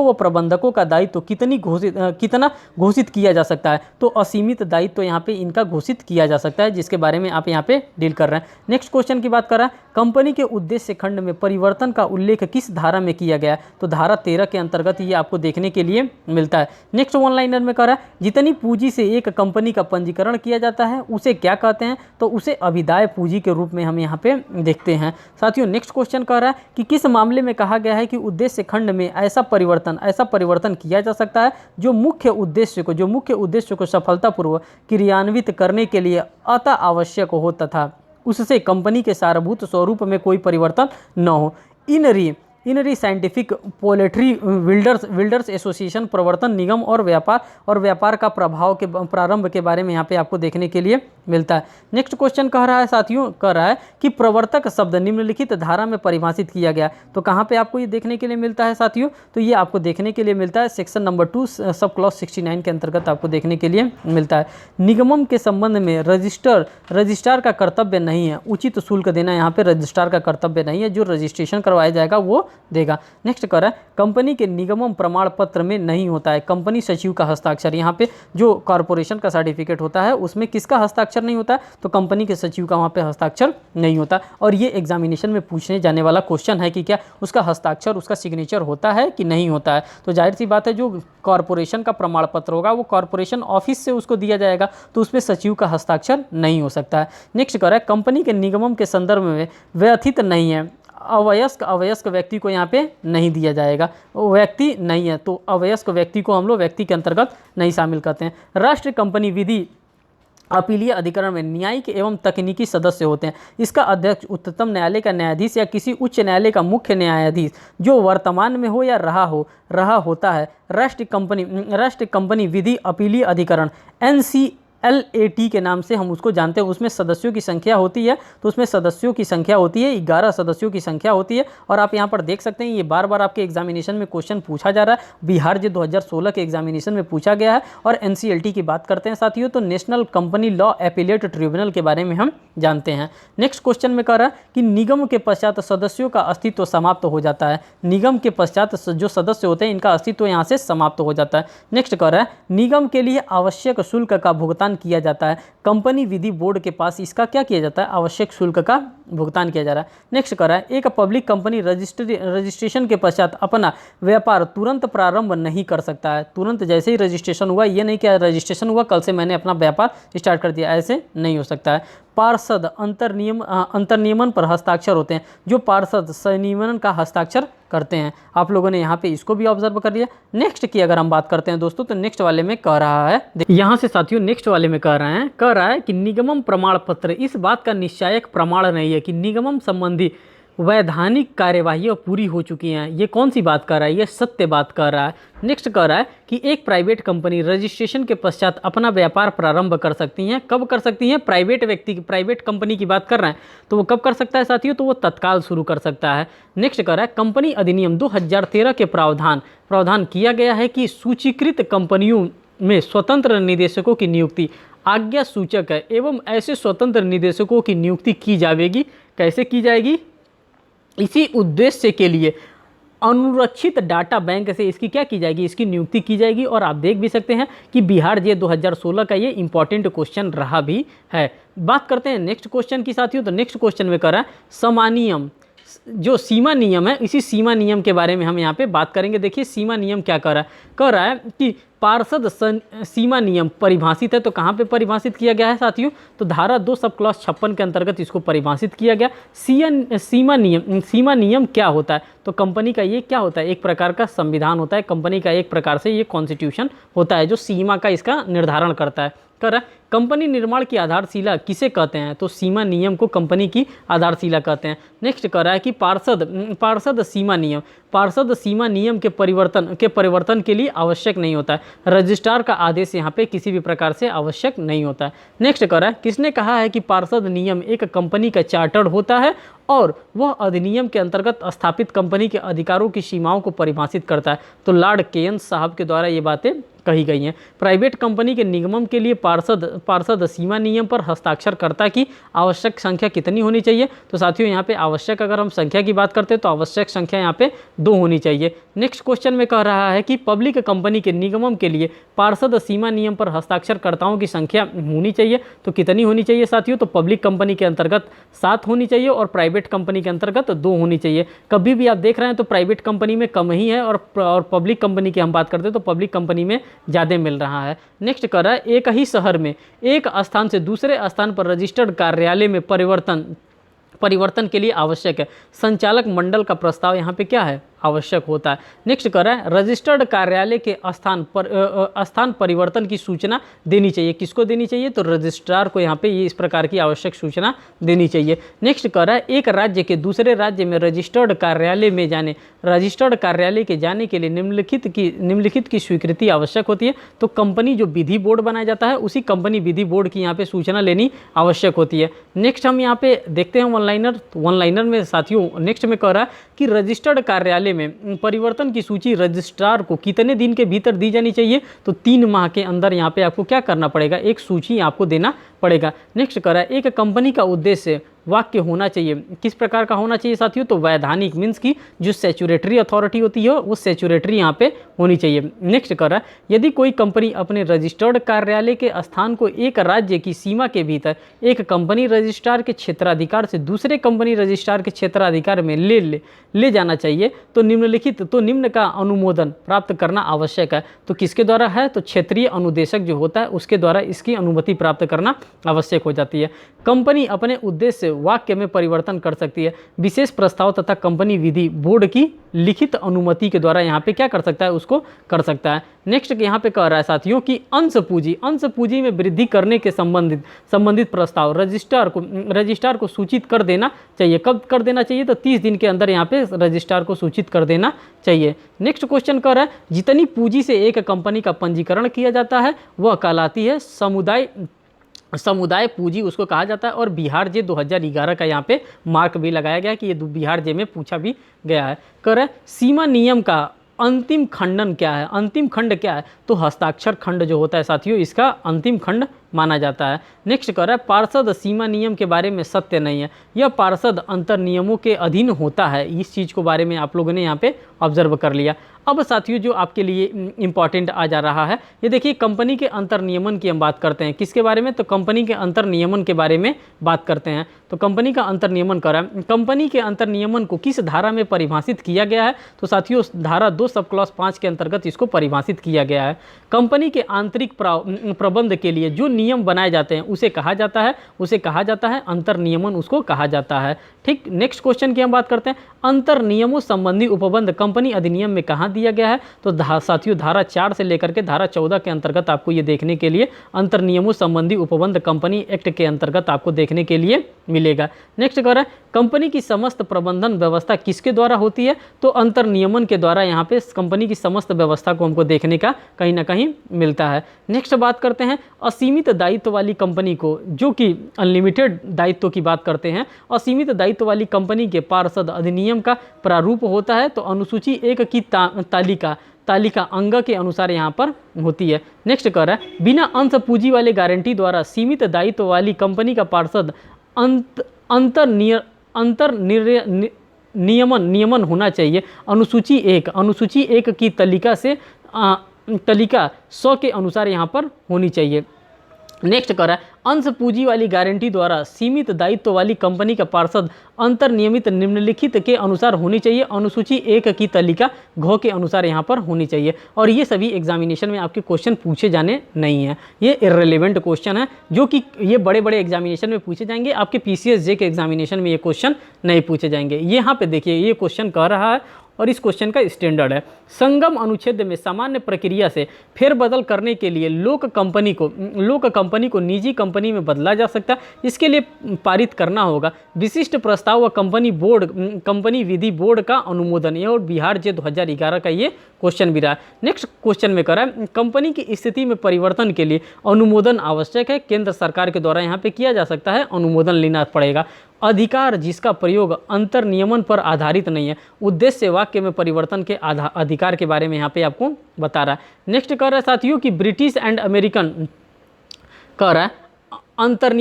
व प्रबंधकों का दायित्व कितना घोषित किया जा सकता है, तो असीमित दायित्व तो यहाँ पे इनका घोषित किया जा सकता है, जिसके बारे में आप यहाँ पे डील कर रहे हैं। नेक्स्ट क्वेश्चन की बात कर रहा है कंपनी के उद्देश्य खंड में परिवर्तन का उल्लेख किस धारा में किया गया है, तो धारा 13 के अंतर्गत ये आपको देखने के लिए मिलता है। नेक्स्ट वन लाइनर में कह रहा है जितनी पूंजी से एक कंपनी का पंजीकरण किया जाता है उसे क्या कहते हैं, तो उसे अभिदाय पूंजी के रूप में हम यहाँ पे देखते हैं। साथियों नेक्स्ट क्वेश्चन कह रहा है कि किस मामले में कहा गया है कि उद्देश्य खंड में ऐसा परिवर्तन किया जा सकता है जो मुख्य उद्देश्य को सफलतापूर्वक क्रियान्वित करने के लिए अतः आवश्यक हो तथा उससे कंपनी के सारभूत स्वरूप में कोई परिवर्तन न हो। इनरी साइंटिफिक पोल्ट्री बिल्डर्स एसोसिएशन प्रवर्तन निगम और व्यापार का प्रारंभ के बारे में यहाँ पे आपको देखने के लिए मिलता है। नेक्स्ट क्वेश्चन कह रहा है साथियों कि प्रवर्तक शब्द निम्नलिखित धारा में परिभाषित किया गया, तो कहाँ पे आपको ये देखने के लिए मिलता है साथियों, तो ये आपको देखने के लिए मिलता है सेक्शन नंबर 2 सब क्लॉज 69 के अंतर्गत आपको देखने के लिए मिलता है। निगमन के संबंध में रजिस्ट्रार का कर्तव्य नहीं है, उचित शुल्क देना यहाँ पे रजिस्ट्रार का कर्तव्य नहीं है, जो रजिस्ट्रेशन करवाया जाएगा वो देगा। नेक्स्ट कर रहा है कंपनी के निगमन प्रमाण पत्र में नहीं होता है कंपनी सचिव का हस्ताक्षर। यहाँ पे जो कॉर्पोरेशन का सर्टिफिकेट होता है उसमें किसका हस्ताक्षर नहीं होता है, तो कंपनी के सचिव का वहाँ पे हस्ताक्षर नहीं होता। और ये एग्जामिनेशन में पूछने जाने वाला क्वेश्चन है कि क्या उसका हस्ताक्षर उसका सिग्नेचर होता है कि नहीं होता है, तो जाहिर सी बात है जो कॉर्पोरेशन का प्रमाण पत्र होगा वो कॉर्पोरेशन ऑफिस से उसको दिया जाएगा, तो उसमें सचिव का हस्ताक्षर नहीं हो सकता है। नेक्स्ट कर रहा है कंपनी के निगमन के संदर्भ में व्यथित नहीं है, अवयस्क व्यक्ति को यहाँ पे नहीं दिया जाएगा, व्यक्ति नहीं है तो अवयस्क व्यक्ति को हम लोग व्यक्ति के अंतर्गत नहीं शामिल करते हैं। राष्ट्रीय कंपनी विधि अपीलीय अधिकरण में न्यायिक एवं तकनीकी सदस्य होते हैं। इसका अध्यक्ष उच्चतम न्यायालय का न्यायाधीश या किसी उच्च न्यायालय का मुख्य न्यायाधीश जो वर्तमान में हो या रहा होता है। राष्ट्रीय कंपनी विधि अपीलीय अधिकरण LAT के नाम से हम उसको जानते हैं। उसमें सदस्यों की संख्या होती है, तो उसमें सदस्यों की संख्या होती है 11 सदस्यों की संख्या होती है। और आप यहाँ पर देख सकते हैं ये बार बार आपके एग्जामिनेशन में क्वेश्चन पूछा जा रहा है, बिहार जे 2016 के एग्जामिनेशन में पूछा गया है। और NCLT की बात करते हैं साथियों, तो national company law appellate tribunal के बारे में हम जानते हैं। नेक्स्ट क्वेश्चन में कह रहा है कि निगम के पश्चात सदस्यों का अस्तित्व समाप्त हो जाता है। निगम के पश्चात जो सदस्य होते हैं इनका अस्तित्व यहाँ से समाप्त हो जाता है। नेक्स्ट कह रहा है निगम के लिए आवश्यक शुल्क का भुगतान किया जाता है। कंपनी विधि बोर्ड के पास इसका क्या किया जाता है, आवश्यक शुल्क का भुगतान किया जा रहा है। नेक्स्ट कह रहा है एक पब्लिक कंपनी रजिस्ट्रेशन के पश्चात अपना व्यापार तुरंत प्रारंभ नहीं कर सकता है। तुरंत जैसे ही रजिस्ट्रेशन हुआ, ये नहीं कि रजिस्ट्रेशन हुआ कल से मैंने अपना व्यापार स्टार्ट कर दिया, ऐसे नहीं हो सकता है। पार्षद अंतर्नियमन पर हस्ताक्षर होते हैं। जो पार्षद संनियमन का हस्ताक्षर करते हैं, आप लोगों ने यहाँ पे इसको भी ऑब्जर्व कर लिया। नेक्स्ट की अगर हम बात करते हैं दोस्तों, तो नेक्स्ट वाले में कह रहा है, यहाँ से साथियों नेक्स्ट वाले में कह रहा है कि निगमन प्रमाण पत्र इस बात का निश्चायक प्रमाण नहीं है कि निगमन संबंधी वैधानिक कार्यवाही पूरी हो चुकी हैं। ये कौन सी बात कर रहा है, ये सत्य बात कर रहा है। नेक्स्ट कह रहा है कि एक प्राइवेट कंपनी रजिस्ट्रेशन के पश्चात अपना व्यापार प्रारंभ कर सकती हैं। कब कर सकती हैं, प्राइवेट व्यक्ति की, प्राइवेट कंपनी की बात कर रहे हैं, तो वो कब कर सकता है साथियों, तो वो तत्काल शुरू कर सकता है। नेक्स्ट कह रहा है कंपनी अधिनियम 2013 के प्रावधान किया गया है कि सूचीकृत कंपनियों में स्वतंत्र निदेशकों की नियुक्ति आज्ञा सूचक है एवं ऐसे स्वतंत्र निदेशकों की नियुक्ति की जाएगी। कैसे की जाएगी, इसी उद्देश्य के लिए अनुरक्षित डाटा बैंक से इसकी क्या की जाएगी, इसकी नियुक्ति की जाएगी। और आप देख भी सकते हैं कि बिहार जे 2016 का ये इंपॉर्टेंट क्वेश्चन रहा भी है। बात करते हैं नेक्स्ट क्वेश्चन की साथियों, तो नेक्स्ट क्वेश्चन में कर रहा है समानियम, जो सीमा नियम है, इसी सीमा नियम के बारे में हम यहाँ पे बात करेंगे। देखिए सीमा नियम क्या कर रहा है कि पार्षद सीमा नियम परिभाषित है, तो कहाँ पे परिभाषित किया गया है साथियों, तो धारा 2 सब क्लॉज 56 के अंतर्गत इसको परिभाषित किया गया। सीमा नियम क्या होता है, तो कंपनी का ये क्या होता है, एक प्रकार का संविधान होता है। कंपनी का एक प्रकार से ये कॉन्स्टिट्यूशन होता है जो सीमा का इसका निर्धारण करता है। कंपनी निर्माण की आधारशिला किसे कहते हैं, तो सीमा नियम को कंपनी की आधारशिला कहते हैं। नेक्स्ट कह रहा है कि पार्षद सीमा नियम के परिवर्तन के लिए आवश्यक नहीं होता है। रजिस्ट्रार का आदेश यहाँ पे किसी भी प्रकार से आवश्यक नहीं होता है। नेक्स्ट कह रहा है किसने कहा है कि पार्षद नियम एक कंपनी का चार्टर होता है और वह अधिनियम के अंतर्गत स्थापित कंपनी के अधिकारों की सीमाओं को परिभाषित करता है, तो लॉर्ड केयन्स साहब के द्वारा ये बातें कही गई हैं। प्राइवेट कंपनी के निगमन के लिए पार्षद सीमा नियम पर हस्ताक्षरकर्ता की आवश्यक संख्या कितनी होनी चाहिए, तो साथियों यहाँ पे आवश्यक, अगर हम संख्या की बात करते हैं तो आवश्यक संख्या यहाँ पे 2 होनी चाहिए। नेक्स्ट क्वेश्चन में कह रहा है कि पब्लिक कंपनी के निगमन के लिए पार्षद सीमा नियम पर हस्ताक्षरकर्ताओं की संख्या होनी चाहिए, तो कितनी होनी चाहिए साथियों, तो पब्लिक कंपनी के अंतर्गत 7 होनी चाहिए और प्राइवेट कंपनी के अंतर्गत 2 होनी चाहिए। कभी भी आप देख रहे हैं तो प्राइवेट कंपनी में कम ही है और पब्लिक कंपनी की हम बात करते हैं तो पब्लिक कंपनी में ज़्यादा मिल रहा है। नेक्स्ट कर रहा है एक ही शहर में एक स्थान से दूसरे स्थान पर रजिस्टर्ड कार्यालय में परिवर्तन के लिए आवश्यक है संचालक मंडल का प्रस्ताव यहाँ पे क्या है, आवश्यक होता है। नेक्स्ट कर रहा है रजिस्टर्ड कार्यालय के स्थान परिवर्तन की सूचना देनी चाहिए, किसको देनी चाहिए, तो रजिस्ट्रार को यहाँ पे ये इस प्रकार की आवश्यक सूचना देनी चाहिए। नेक्स्ट कर रहा है एक राज्य के दूसरे राज्य में रजिस्टर्ड कार्यालय के जाने के लिए निम्नलिखित की स्वीकृति आवश्यक होती है, तो कंपनी जो विधि बोर्ड बनाया जाता है उसी कंपनी विधि बोर्ड की यहाँ पे सूचना लेनी आवश्यक होती है। नेक्स्ट हम यहाँ पे देखते हैं वन लाइनर में साथियों, नेक्स्ट में कह रहा है कि रजिस्टर्ड कार्यालय में परिवर्तन की सूची रजिस्ट्रार को कितने दिन के भीतर दी जानी चाहिए, तो 3 माह के अंदर यहाँ पे आपको क्या करना पड़ेगा, एक सूची आपको देना पड़ेगा। नेक्स्ट कह रहा है एक कंपनी का उद्देश्य वाक्य होना चाहिए, किस प्रकार का होना चाहिए साथियों, तो वैधानिक मीन्स की जो स्टैट्यूटरी अथॉरिटी होती है वो स्टैट्यूटरी यहाँ पे होनी चाहिए। नेक्स्ट कर रहा है यदि कोई कंपनी अपने रजिस्टर्ड कार्यालय के स्थान को एक राज्य की सीमा के भीतर एक कंपनी रजिस्ट्रार के क्षेत्राधिकार से दूसरे कंपनी रजिस्ट्रार के क्षेत्राधिकार में ले जाना चाहिए, तो निम्न का अनुमोदन प्राप्त करना आवश्यक है, तो किसके द्वारा है, तो क्षेत्रीय अनुदेशक जो होता है उसके द्वारा इसकी अनुमति प्राप्त करना आवश्यक हो जाती है। कंपनी अपने उद्देश्य वाक्य में परिवर्तन कर सकती है। विशेष प्रस्ताव तथा कंपनी विधि बोर्ड की लिखित अनुमति के द्वारा यहाँ पे क्या कर सकता है, उसको कर सकता है। नेक्स्ट यहाँ पे कह रहा है साथियों कि अंश पूंजी में वृद्धि करने के संबंधित प्रस्ताव रजिस्ट्रार को सूचित कर देना चाहिए। कब कर देना चाहिए, तो 30 दिन के अंदर यहाँ पे रजिस्ट्रार को सूचित कर देना चाहिए। नेक्स्ट क्वेश्चन कर रहा है जितनी पूंजी से एक कंपनी का पंजीकरण किया जाता है वह कहलाती है समुदाय पूंजी, उसको कहा जाता है। और बिहार जे 2011 का यहाँ पे मार्क भी लगाया गया कि ये बिहार जे में पूछा भी गया है। कह रहा है सीमा नियम का अंतिम खंडन क्या है, अंतिम खंड क्या है, तो हस्ताक्षर खंड जो होता है साथियों इसका अंतिम खंड माना जाता है। नेक्स्ट कह रहा है पार्षद सीमा नियम के बारे में सत्य नहीं है, यह पार्षद अंतर नियमों के अधीन होता है। इस चीज़ को बारे में आप लोगों ने यहाँ पे ऑब्जर्व कर लिया। अब साथियों जो आपके लिए इंपॉर्टेंट आ जा रहा है, ये देखिए कंपनी के अंतर नियमन की हम बात करते हैं। किसके बारे में, तो कंपनी के अंतर नियमन के बारे में बात करते हैं। तो कंपनी का अंतर नियमन कर रहा है, कंपनी के अंतर नियमन को किस धारा में परिभाषित किया गया है, तो साथियों धारा 2 सब क्लॉज 5 के अंतर्गत इसको परिभाषित किया गया है। कंपनी के आंतरिक प्रबंध के लिए जो नियम बनाए जाते हैं उसे कहा जाता है अंतर नियमन, उसको कहा जाता है। ठीक, नेक्स्ट क्वेश्चन की हम बात करते हैं अंतर नियमों संबंधी उपबंध कंपनी अधिनियम में कहाँ दिया गया है, तो साथियों धारा 4 से लेकर के धारा 14 के अंतर्गत आपको ये देखने के लिए अंतर नियमों संबंधी उपबंध कंपनी एक्ट के अंतर्गत आपको देखने के लिए मिलेगा। नेक्स्ट कह रहा है कंपनी की समस्त प्रबंधन व्यवस्था किसके द्वारा होती है, तो अंतर नियमन के द्वारा यहाँ पे कंपनी की समस्त व्यवस्था को हमको देखने का कहीं ना कहीं मिलता है। नेक्स्ट बात करते हैं असीमित दायित्व वाली कंपनी को, जो कि अनलिमिटेड दायित्व की बात करते हैं। असीमित दायित्व वाली कंपनी के पार्षद अधिनियम का प्रारूप होता है, तो अनुसूची 1 की तालिका अंग के अनुसार यहाँ पर होती है। नेक्स्ट कह रहा है बिना अंश पूंजी वाले गारंटी द्वारा सीमित दायित्व वाली कंपनी का पार्षद नियमन होना चाहिए। अनुसूची 1 की तालिका 100 के अनुसार यहाँ पर होनी चाहिए। नेक्स्ट कह रहा है अंश पूंजी वाली गारंटी द्वारा सीमित दायित्व वाली कंपनी का पार्षद अंतर नियमित निम्नलिखित के अनुसार होनी चाहिए। अनुसूची 1 की तालिका घ के अनुसार यहाँ पर होनी चाहिए। और ये सभी एग्जामिनेशन में आपके क्वेश्चन पूछे जाने नहीं हैं, ये इररिलेवेंट क्वेश्चन है जो कि ये बड़े बड़े एग्जामिनेशन में पूछे जाएंगे। आपके PCSJ के एग्जामिनेशन में ये क्वेश्चन नहीं पूछे जाएंगे। यहाँ पे देखिए ये क्वेश्चन कह रहा है और इस क्वेश्चन का स्टैंडर्ड है संगम अनुच्छेद में सामान्य प्रक्रिया से फेरबदल करने के लिए लोक कंपनी को निजी कंपनी में बदला जा सकता है। इसके लिए पारित करना होगा विशिष्ट प्रस्ताव व कंपनी विधि बोर्ड का अनुमोदन। ये और बिहार जे 2011 का ये क्वेश्चन भी रहा। नेक्स्ट क्वेश्चन में करा कंपनी की स्थिति में परिवर्तन के लिए अनुमोदन आवश्यक है, केंद्र सरकार के द्वारा यहाँ पे किया जा सकता है, अनुमोदन लेना पड़ेगा। अधिकार जिसका प्रयोग अंतर नियमन पर आधारित नहीं है, उद्देश्य वाक्य में परिवर्तन के अधिकार के बारे में यहाँ पे आपको बता रहा है। नेक्स्ट कह रहा है साथियों कि ब्रिटिश एंड अमेरिकन कह रहा है अंतर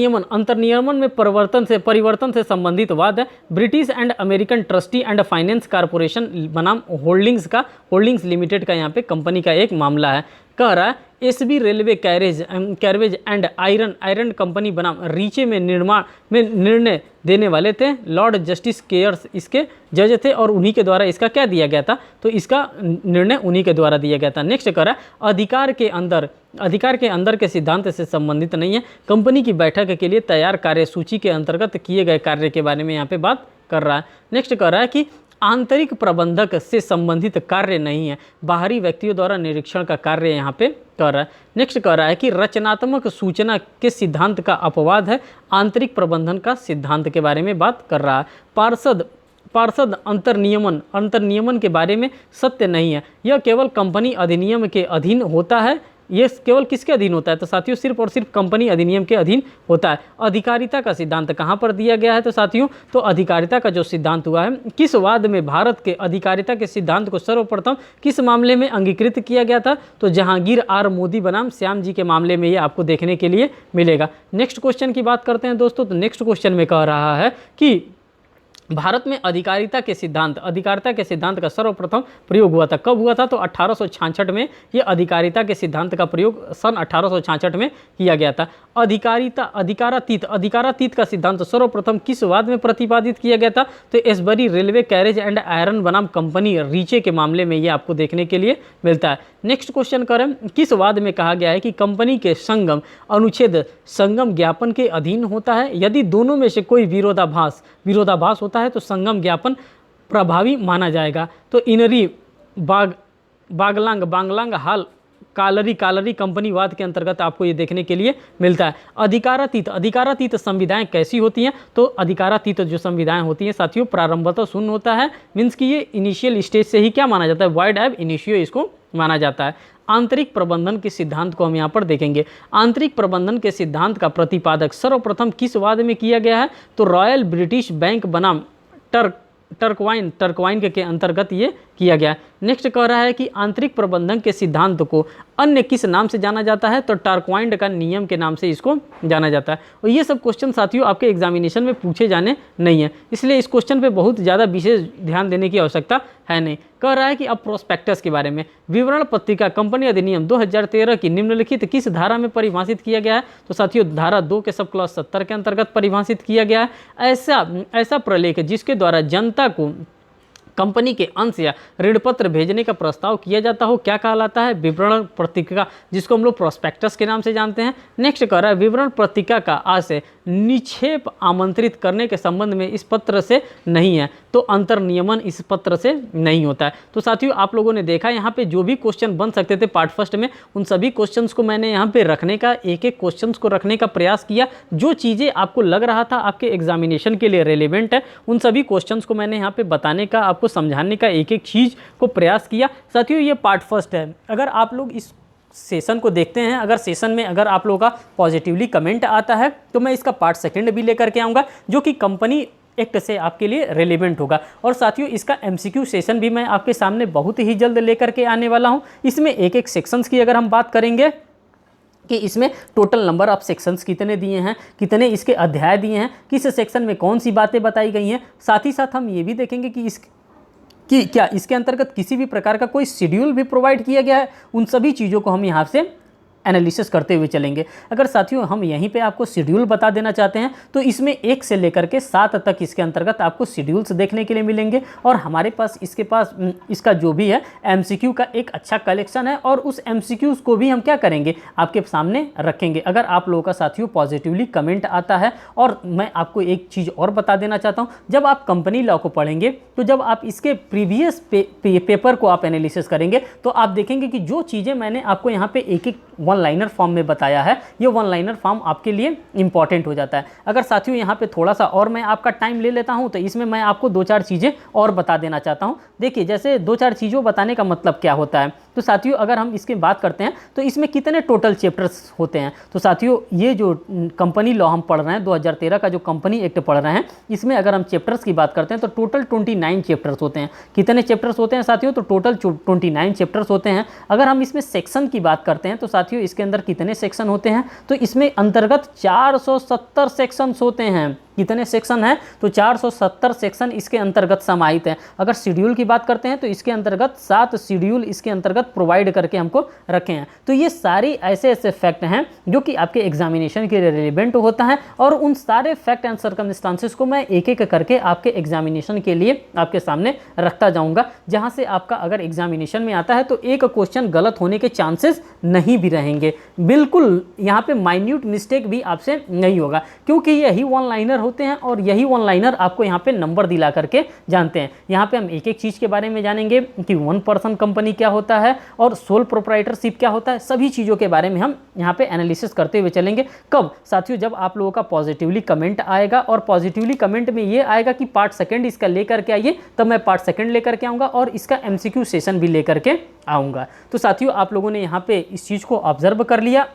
नियमन में परिवर्तन से संबंधित वाद है। British and American trustee and finance corporation बनाम होल्डिंग्स लिमिटेड का यहाँ पे कंपनी का एक मामला है। कह रहा है SB railway carriage and iron company बनाम रीचे में निर्णय देने वाले थे। लॉर्ड जस्टिस केयर्स इसके जज थे और उन्हीं के द्वारा इसका क्या दिया गया था, तो इसका निर्णय उन्हीं के द्वारा दिया गया था। नेक्स्ट कह रहा है अधिकार के अंदर के सिद्धांत से संबंधित नहीं है, कंपनी की बैठक के लिए तैयार कार्यसूची के अंतर्गत किए गए कार्य के बारे में यहाँ पे बात कर रहा है। नेक्स्ट कह रहा है कि आंतरिक प्रबंधक से संबंधित कार्य नहीं है, बाहरी व्यक्तियों द्वारा निरीक्षण का कार्य यहाँ पे कर रहा है। नेक्स्ट कह रहा है कि रचनात्मक सूचना के सिद्धांत का अपवाद है, आंतरिक प्रबंधन का सिद्धांत के बारे में बात कर रहा है। पार्षद अंतर नियमन के बारे में सत्य नहीं है, यह केवल कंपनी अधिनियम के अधीन होता है। ये केवल किसके अधीन होता है, तो साथियों सिर्फ और सिर्फ कंपनी अधिनियम के अधीन होता है। अधिकारिता का सिद्धांत कहाँ पर दिया गया है, तो साथियों तो अधिकारिता का जो सिद्धांत हुआ है, किस वाद में भारत के अधिकारिता के सिद्धांत को सर्वप्रथम किस मामले में अंगीकृत किया गया था, तो जहांगीर आर मोदी बनाम श्याम जी के मामले में ये आपको देखने के लिए मिलेगा। नेक्स्ट क्वेश्चन की बात करते हैं दोस्तों, तो नेक्स्ट क्वेश्चन में कह रहा है कि भारत में अधिकारिता के सिद्धांत का सर्वप्रथम प्रयोग हुआ था। कब हुआ था, तो 1866 में ये अधिकारिता के सिद्धांत का प्रयोग सन 1866 में किया गया था। अधिकारातीत का सिद्धांत सर्वप्रथम किस वाद में प्रतिपादित किया गया था? तो एसबरी रेलवे कैरेज एंड आयरन बनाम कंपनी रीचे के मामले में ये आपको देखने के लिए मिलता है। नेक्स्ट क्वेश्चन करें, किस वाद में कहा गया है कि कंपनी के संगम अनुच्छेद संगम ज्ञापन के अधीन होता है? यदि दोनों में से कोई विरोधाभास होता है तो संगम ज्ञापन प्रभावी माना जाएगा। तो इनरी बांगलांग हाल कालरी कंपनीवाद के अंतर्गत आपको ये देखने के लिए मिलता है। अधिकारातीत संविधाएं कैसी होती हैं? तो अधिकारातीत जो संविधाएं होती हैं साथियों, प्रारंभतः शून्य होता है, मीन्स कि ये इनिशियल स्टेज से ही क्या माना जाता है? वाइड एब इनिशियो इसको माना जाता है। आंतरिक प्रबंधन के सिद्धांत को हम यहाँ पर देखेंगे। आंतरिक प्रबंधन के सिद्धांत का प्रतिपादक सर्वप्रथम किस वाद में किया गया है? तो रॉयल ब्रिटिश बैंक बनाम टर्कवाइन के अंतर्गत ये किया गया। नेक्स्ट कह रहा है कि आंतरिक प्रबंधन के सिद्धांत को अन्य किस नाम से जाना जाता है? तो टर्कवाइन का नियम के नाम से इसको जाना जाता है। और ये सब क्वेश्चन साथियों आपके एग्जामिनेशन में पूछे जाने नहीं है, इसलिए इस क्वेश्चन पे बहुत ज़्यादा विशेष ध्यान देने की आवश्यकता है नहीं। कह रहा है कि अब प्रोस्पेक्टस के बारे में, विवरण पत्रिका कंपनी अधिनियम 2013 की निम्नलिखित किस धारा में परिभाषित किया गया है? तो साथियों धारा 2 के सब क्लॉज 70 के अंतर्गत परिभाषित किया गया है। ऐसा प्रलेख जिसके द्वारा जनता को कंपनी के अंश या ऋण पत्र भेजने का प्रस्ताव किया जाता हो क्या कहलाता है? विवरण पत्रिका, जिसको हम लोग प्रोस्पेक्टस के नाम से जानते हैं। नेक्स्ट कह रहा है विवरण पत्रिका का आशय निक्षेप आमंत्रित करने के संबंध में इस पत्र से नहीं है, तो अंतर्नियमन इस पत्र से नहीं होता है। तो साथियों आप लोगों ने देखा यहाँ पे जो भी क्वेश्चन बन सकते थे पार्ट फर्स्ट में, उन सभी क्वेश्चंस को मैंने यहाँ पे रखने का, एक एक क्वेश्चंस को रखने का प्रयास किया। जो चीज़ें आपको लग रहा था आपके एग्जामिनेशन के लिए रेलिवेंट है, उन सभी क्वेश्चंस को मैंने यहाँ पे बताने का, आपको समझाने का एक एक चीज़ को प्रयास किया। साथियों ये पार्ट फर्स्ट है। अगर आप लोग इस सेशन को देखते हैं, अगर सेशन में अगर आप लोगों का पॉजिटिवली कमेंट आता है तो मैं इसका पार्ट सेकंड भी लेकर के आऊँगा, जो कि कंपनी एक्ट से आपके लिए रेलिवेंट होगा। और साथियों इसका एमसीक्यू सेशन भी मैं आपके सामने बहुत ही जल्द लेकर के आने वाला हूँ। इसमें एक एक सेक्शंस की अगर हम बात करेंगे कि इसमें टोटल नंबर ऑफ सेक्शंस कितने दिए हैं, कितने इसके अध्याय दिए हैं, किस सेक्शन में कौन सी बातें बताई गई हैं, साथ ही साथ हम ये भी देखेंगे कि क्या इसके अंतर्गत किसी भी प्रकार का कोई शेड्यूल भी प्रोवाइड किया गया है। उन सभी चीज़ों को हम यहाँ से एनालिसिस करते हुए चलेंगे। अगर साथियों हम यहीं पे आपको शेड्यूल बता देना चाहते हैं तो इसमें 1 से लेकर के 7 तक इसके अंतर्गत आपको शेड्यूल्स देखने के लिए मिलेंगे। और हमारे पास इसका जो भी है एमसीक्यू का एक अच्छा कलेक्शन है, और उस एमसीक्यूज़ को भी हम क्या करेंगे आपके सामने रखेंगे। अगर आप लोगों का साथियों पॉजिटिवली कमेंट आता है, और मैं आपको एक चीज़ और बता देना चाहता हूँ, जब आप कंपनी लॉ को पढ़ेंगे तो जब आप इसके प्रीवियस पेपर को आप एनालिसिस करेंगे तो आप देखेंगे कि जो चीज़ें मैंने आपको यहाँ पे एक एक वन लाइनर फॉर्म में बताया है, ये वन लाइनर फॉर्म आपके लिए इंपॉर्टेंट हो जाता है। अगर साथियों यहाँ पे थोड़ा सा और मैं आपका टाइम ले लेता हूँ तो इसमें मैं आपको 2-4 चीज़ें और बता देना चाहता हूँ। देखिए जैसे 2-4 चीज़ों बताने का मतलब क्या होता है, तो साथियों अगर हम इसकी बात करते हैं तो इसमें कितने टोटल चैप्टर्स होते हैं। तो साथियों ये जो कंपनी लॉ हम पढ़ रहे हैं, 2013 का जो कंपनी एक्ट पढ़ रहे हैं, इसमें अगर हम चैप्टर्स की बात करते हैं तो टोटल 29 चैप्टर्स होते हैं। कितने चैप्टर्स होते हैं साथियों? तो टोटल 29 चैप्टर्स होते हैं। अगर हम इसमें सेक्शन की बात करते हैं तो साथियों इसके अंदर कितने सेक्शन होते हैं? तो इसमें अंतर्गत 470 सेक्शंस होते हैं। कितने सेक्शन हैं? तो 470 सेक्शन इसके अंतर्गत समाहित हैं। अगर शेड्यूल की बात करते हैं तो इसके अंतर्गत 7 शेड्यूल इसके अंतर्गत प्रोवाइड करके हमको रखे हैं। तो ये सारी ऐसे फैक्ट हैं जो कि आपके एग्जामिनेशन के लिए रिलेवेंट होता है, और उन सारे फैक्ट एंड सर्कमस्टांसेस को मैं एक एक करके आपके एग्जामिनेशन के लिए आपके सामने रखता जाऊंगा, जहां से आपका अगर एग्जामिनेशन में आता है तो एक क्वेश्चन गलत होने के चांसेस नहीं भी रहेंगे। बिल्कुल यहाँ पे माइन्यूट मिस्टेक भी आपसे नहीं होगा, क्योंकि यही वन लाइनर होते हैं और यही वन लाइनर आपको यहाँ पे नंबर दिला करके जानते हैं। यहाँ पे हम एक एक चीज़ के बारे में जानेंगे कि 1 पर्सन कंपनी क्या होता है और सोल प्रोप्राइटरशिप क्या होता है। सभी चीज़ों के बारे में हम यहाँ पे एनालिसिस करते हुए चलेंगे। कब साथियों? जब आप लोगों का पॉजिटिवली कमेंट आएगा, और पॉजिटिवली कमेंट में ये आएगा कि पार्ट सेकंड इसका लेकर के आइए, तब मैं पार्ट सेकंड लेकर के आऊँगा और इसका एमसीक्यू सेशन भी लेकर के आऊँगा। तो साथियों आप लोगों ने यहाँ पे इस चीज़ को ऑब्जर्व कर लिया।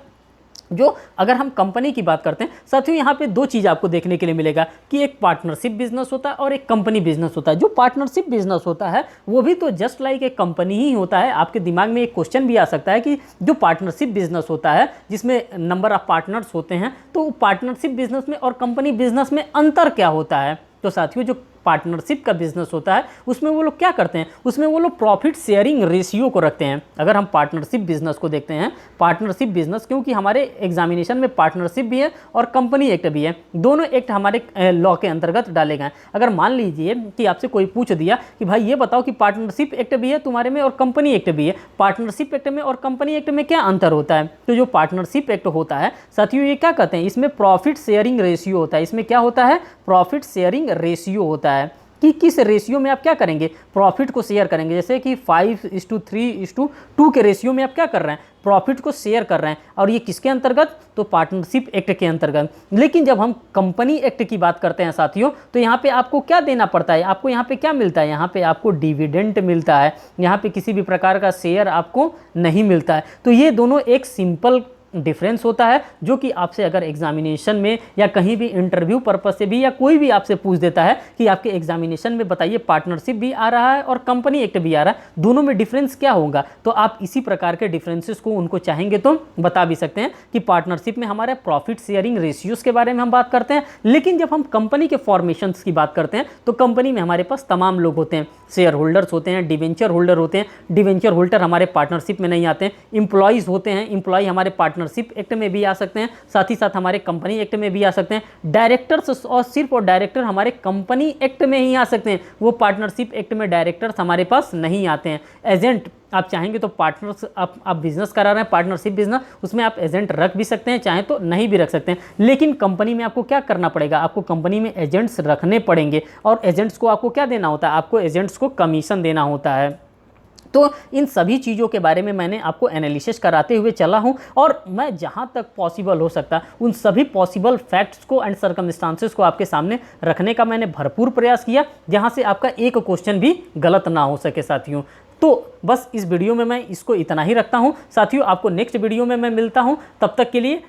जो अगर हम कंपनी की बात करते हैं साथियों, यहाँ पे 2 चीज़ आपको देखने के लिए मिलेगा कि एक पार्टनरशिप बिजनेस होता है और एक कंपनी बिजनेस होता है। जो पार्टनरशिप बिजनेस होता है वो भी तो जस्ट लाइक एक कंपनी ही होता है। आपके दिमाग में एक क्वेश्चन भी आ सकता है कि जो पार्टनरशिप बिजनेस होता है जिसमें नंबर ऑफ पार्टनर्स होते हैं, तो पार्टनरशिप बिजनेस में और कंपनी बिजनेस में अंतर क्या होता है? तो साथियों जो पार्टनरशिप का बिजनेस होता है उसमें वो लोग क्या करते हैं, उसमें वो लोग प्रॉफिट शेयरिंग रेशियो को रखते हैं। अगर हम पार्टनरशिप बिजनेस को देखते हैं, पार्टनरशिप बिजनेस, क्योंकि हमारे एग्जामिनेशन में पार्टनरशिप भी है और कंपनी एक्ट भी है, दोनों एक्ट हमारे लॉ के अंतर्गत डाले गए हैं। अगर मान लीजिए कि आपसे कोई पूछ दिया कि भाई ये बताओ कि पार्टनरशिप एक्ट भी है तुम्हारे में और कंपनी एक्ट भी है, पार्टनरशिप एक्ट में और कंपनी एक्ट में क्या अंतर होता है, तो जो पार्टनरशिप एक्ट होता है साथियों ये क्या कहते हैं, इसमें प्रॉफिट शेयरिंग रेशियो होता है। इसमें क्या होता है, प्रॉफिट शेयरिंग रेशियो होता है कि किस रेशियो में आप क्या करेंगे, प्रॉफिट को शेयर करेंगे। जैसे कि 5:3:2 के रेशियो में आप क्या कर रहे हैं, प्रॉफिट को शेयर कर रहे हैं, और ये किसके अंतर्गत, तो पार्टनरशिप एक्ट के अंतर्गत। लेकिन जब हम कंपनी एक्ट की बात करते हैं साथियों, तो यहाँ पे आपको क्या देना पड़ता है, आपको यहाँ पे क्या मिलता है, यहाँ पे आपको डिविडेंड मिलता है, यहाँ पे किसी भी प्रकार का शेयर आपको नहीं मिलता है। तो ये दोनों एक सिंपल डिफरेंस होता है जो कि आपसे अगर एग्जामिनेशन में या कहीं भी इंटरव्यू पर्पस से भी या कोई भी आपसे पूछ देता है कि आपके एग्जामिनेशन में बताइए पार्टनरशिप भी आ रहा है और कंपनी एक्ट भी आ रहा है, दोनों में डिफरेंस क्या होगा, तो आप इसी प्रकार के डिफरेंसेस को उनको चाहेंगे तो बता भी सकते हैं कि पार्टनरशिप में हमारे प्रॉफिट शेयरिंग रेशियोज के बारे में हम बात करते हैं। लेकिन जब हम कंपनी के फॉर्मेशन की बात करते हैं तो कंपनी में हमारे पास तमाम लोग होते हैं, शेयर होल्डर्स होते हैं, डिवेंचर होल्डर होते हैं, डिवेंचर होल्डर हमारे पार्टनरशिप में नहीं आते हैं, इंप्लॉइज होते हैं, इंप्लॉय हमारे पार्टनरशिप एक्ट में भी आ सकते हैं, साथ ही साथ हमारे कंपनी एक्ट में भी आ सकते हैं, डायरेक्टर्स और सिर्फ और डायरेक्टर हमारे कंपनी एक्ट में ही आ सकते हैं, वो पार्टनरशिप एक्ट में डायरेक्टर्स हमारे पास नहीं आते हैं। एजेंट आप चाहेंगे तो पार्टनर्स आप बिजनेस करा रहे हैं पार्टनरशिप बिजनेस, उसमें आप एजेंट रख भी सकते हैं, चाहे तो नहीं भी रख सकते हैं। लेकिन कंपनी में आपको क्या करना पड़ेगा, आपको कंपनी में एजेंट्स रखने पड़ेंगे और एजेंट्स को आपको क्या देना होता है, आपको एजेंट्स को कमीशन देना होता है। तो इन सभी चीज़ों के बारे में मैंने आपको एनालिसिस कराते हुए चला हूं और मैं जहां तक पॉसिबल हो सकता उन सभी पॉसिबल फैक्ट्स को एंड सर्कमस्टांसेस को आपके सामने रखने का मैंने भरपूर प्रयास किया, जहां से आपका एक क्वेश्चन भी गलत ना हो सके साथियों। तो बस इस वीडियो में मैं इसको इतना ही रखता हूं साथियों, आपको नेक्स्ट वीडियो में मैं मिलता हूं, तब तक के लिए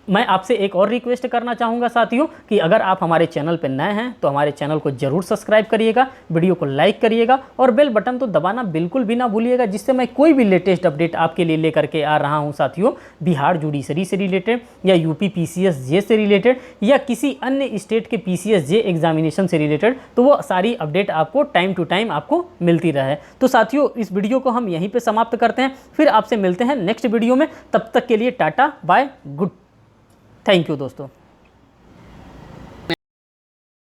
मैं आपसे एक और रिक्वेस्ट करना चाहूँगा साथियों कि अगर आप हमारे चैनल पर नए हैं तो हमारे चैनल को जरूर सब्सक्राइब करिएगा, वीडियो को लाइक करिएगा और बेल बटन तो दबाना बिल्कुल भी ना भूलिएगा, जिससे मैं कोई भी लेटेस्ट अपडेट आपके लिए लेकर के आ रहा हूँ साथियों, बिहार जुडिशरी से रिलेटेड या यूपी PCSJ से रिलेटेड या किसी अन्य स्टेट के PCSJ एग्जामिनेशन से रिलेटेड, तो वो सारी अपडेट आपको टाइम टू टाइम आपको मिलती रहे। तो साथियों इस वीडियो को हम यहीं पर समाप्त करते हैं, फिर आपसे मिलते हैं नेक्स्ट वीडियो में, तब तक के लिए tata bye good. Thank you दोस्तों।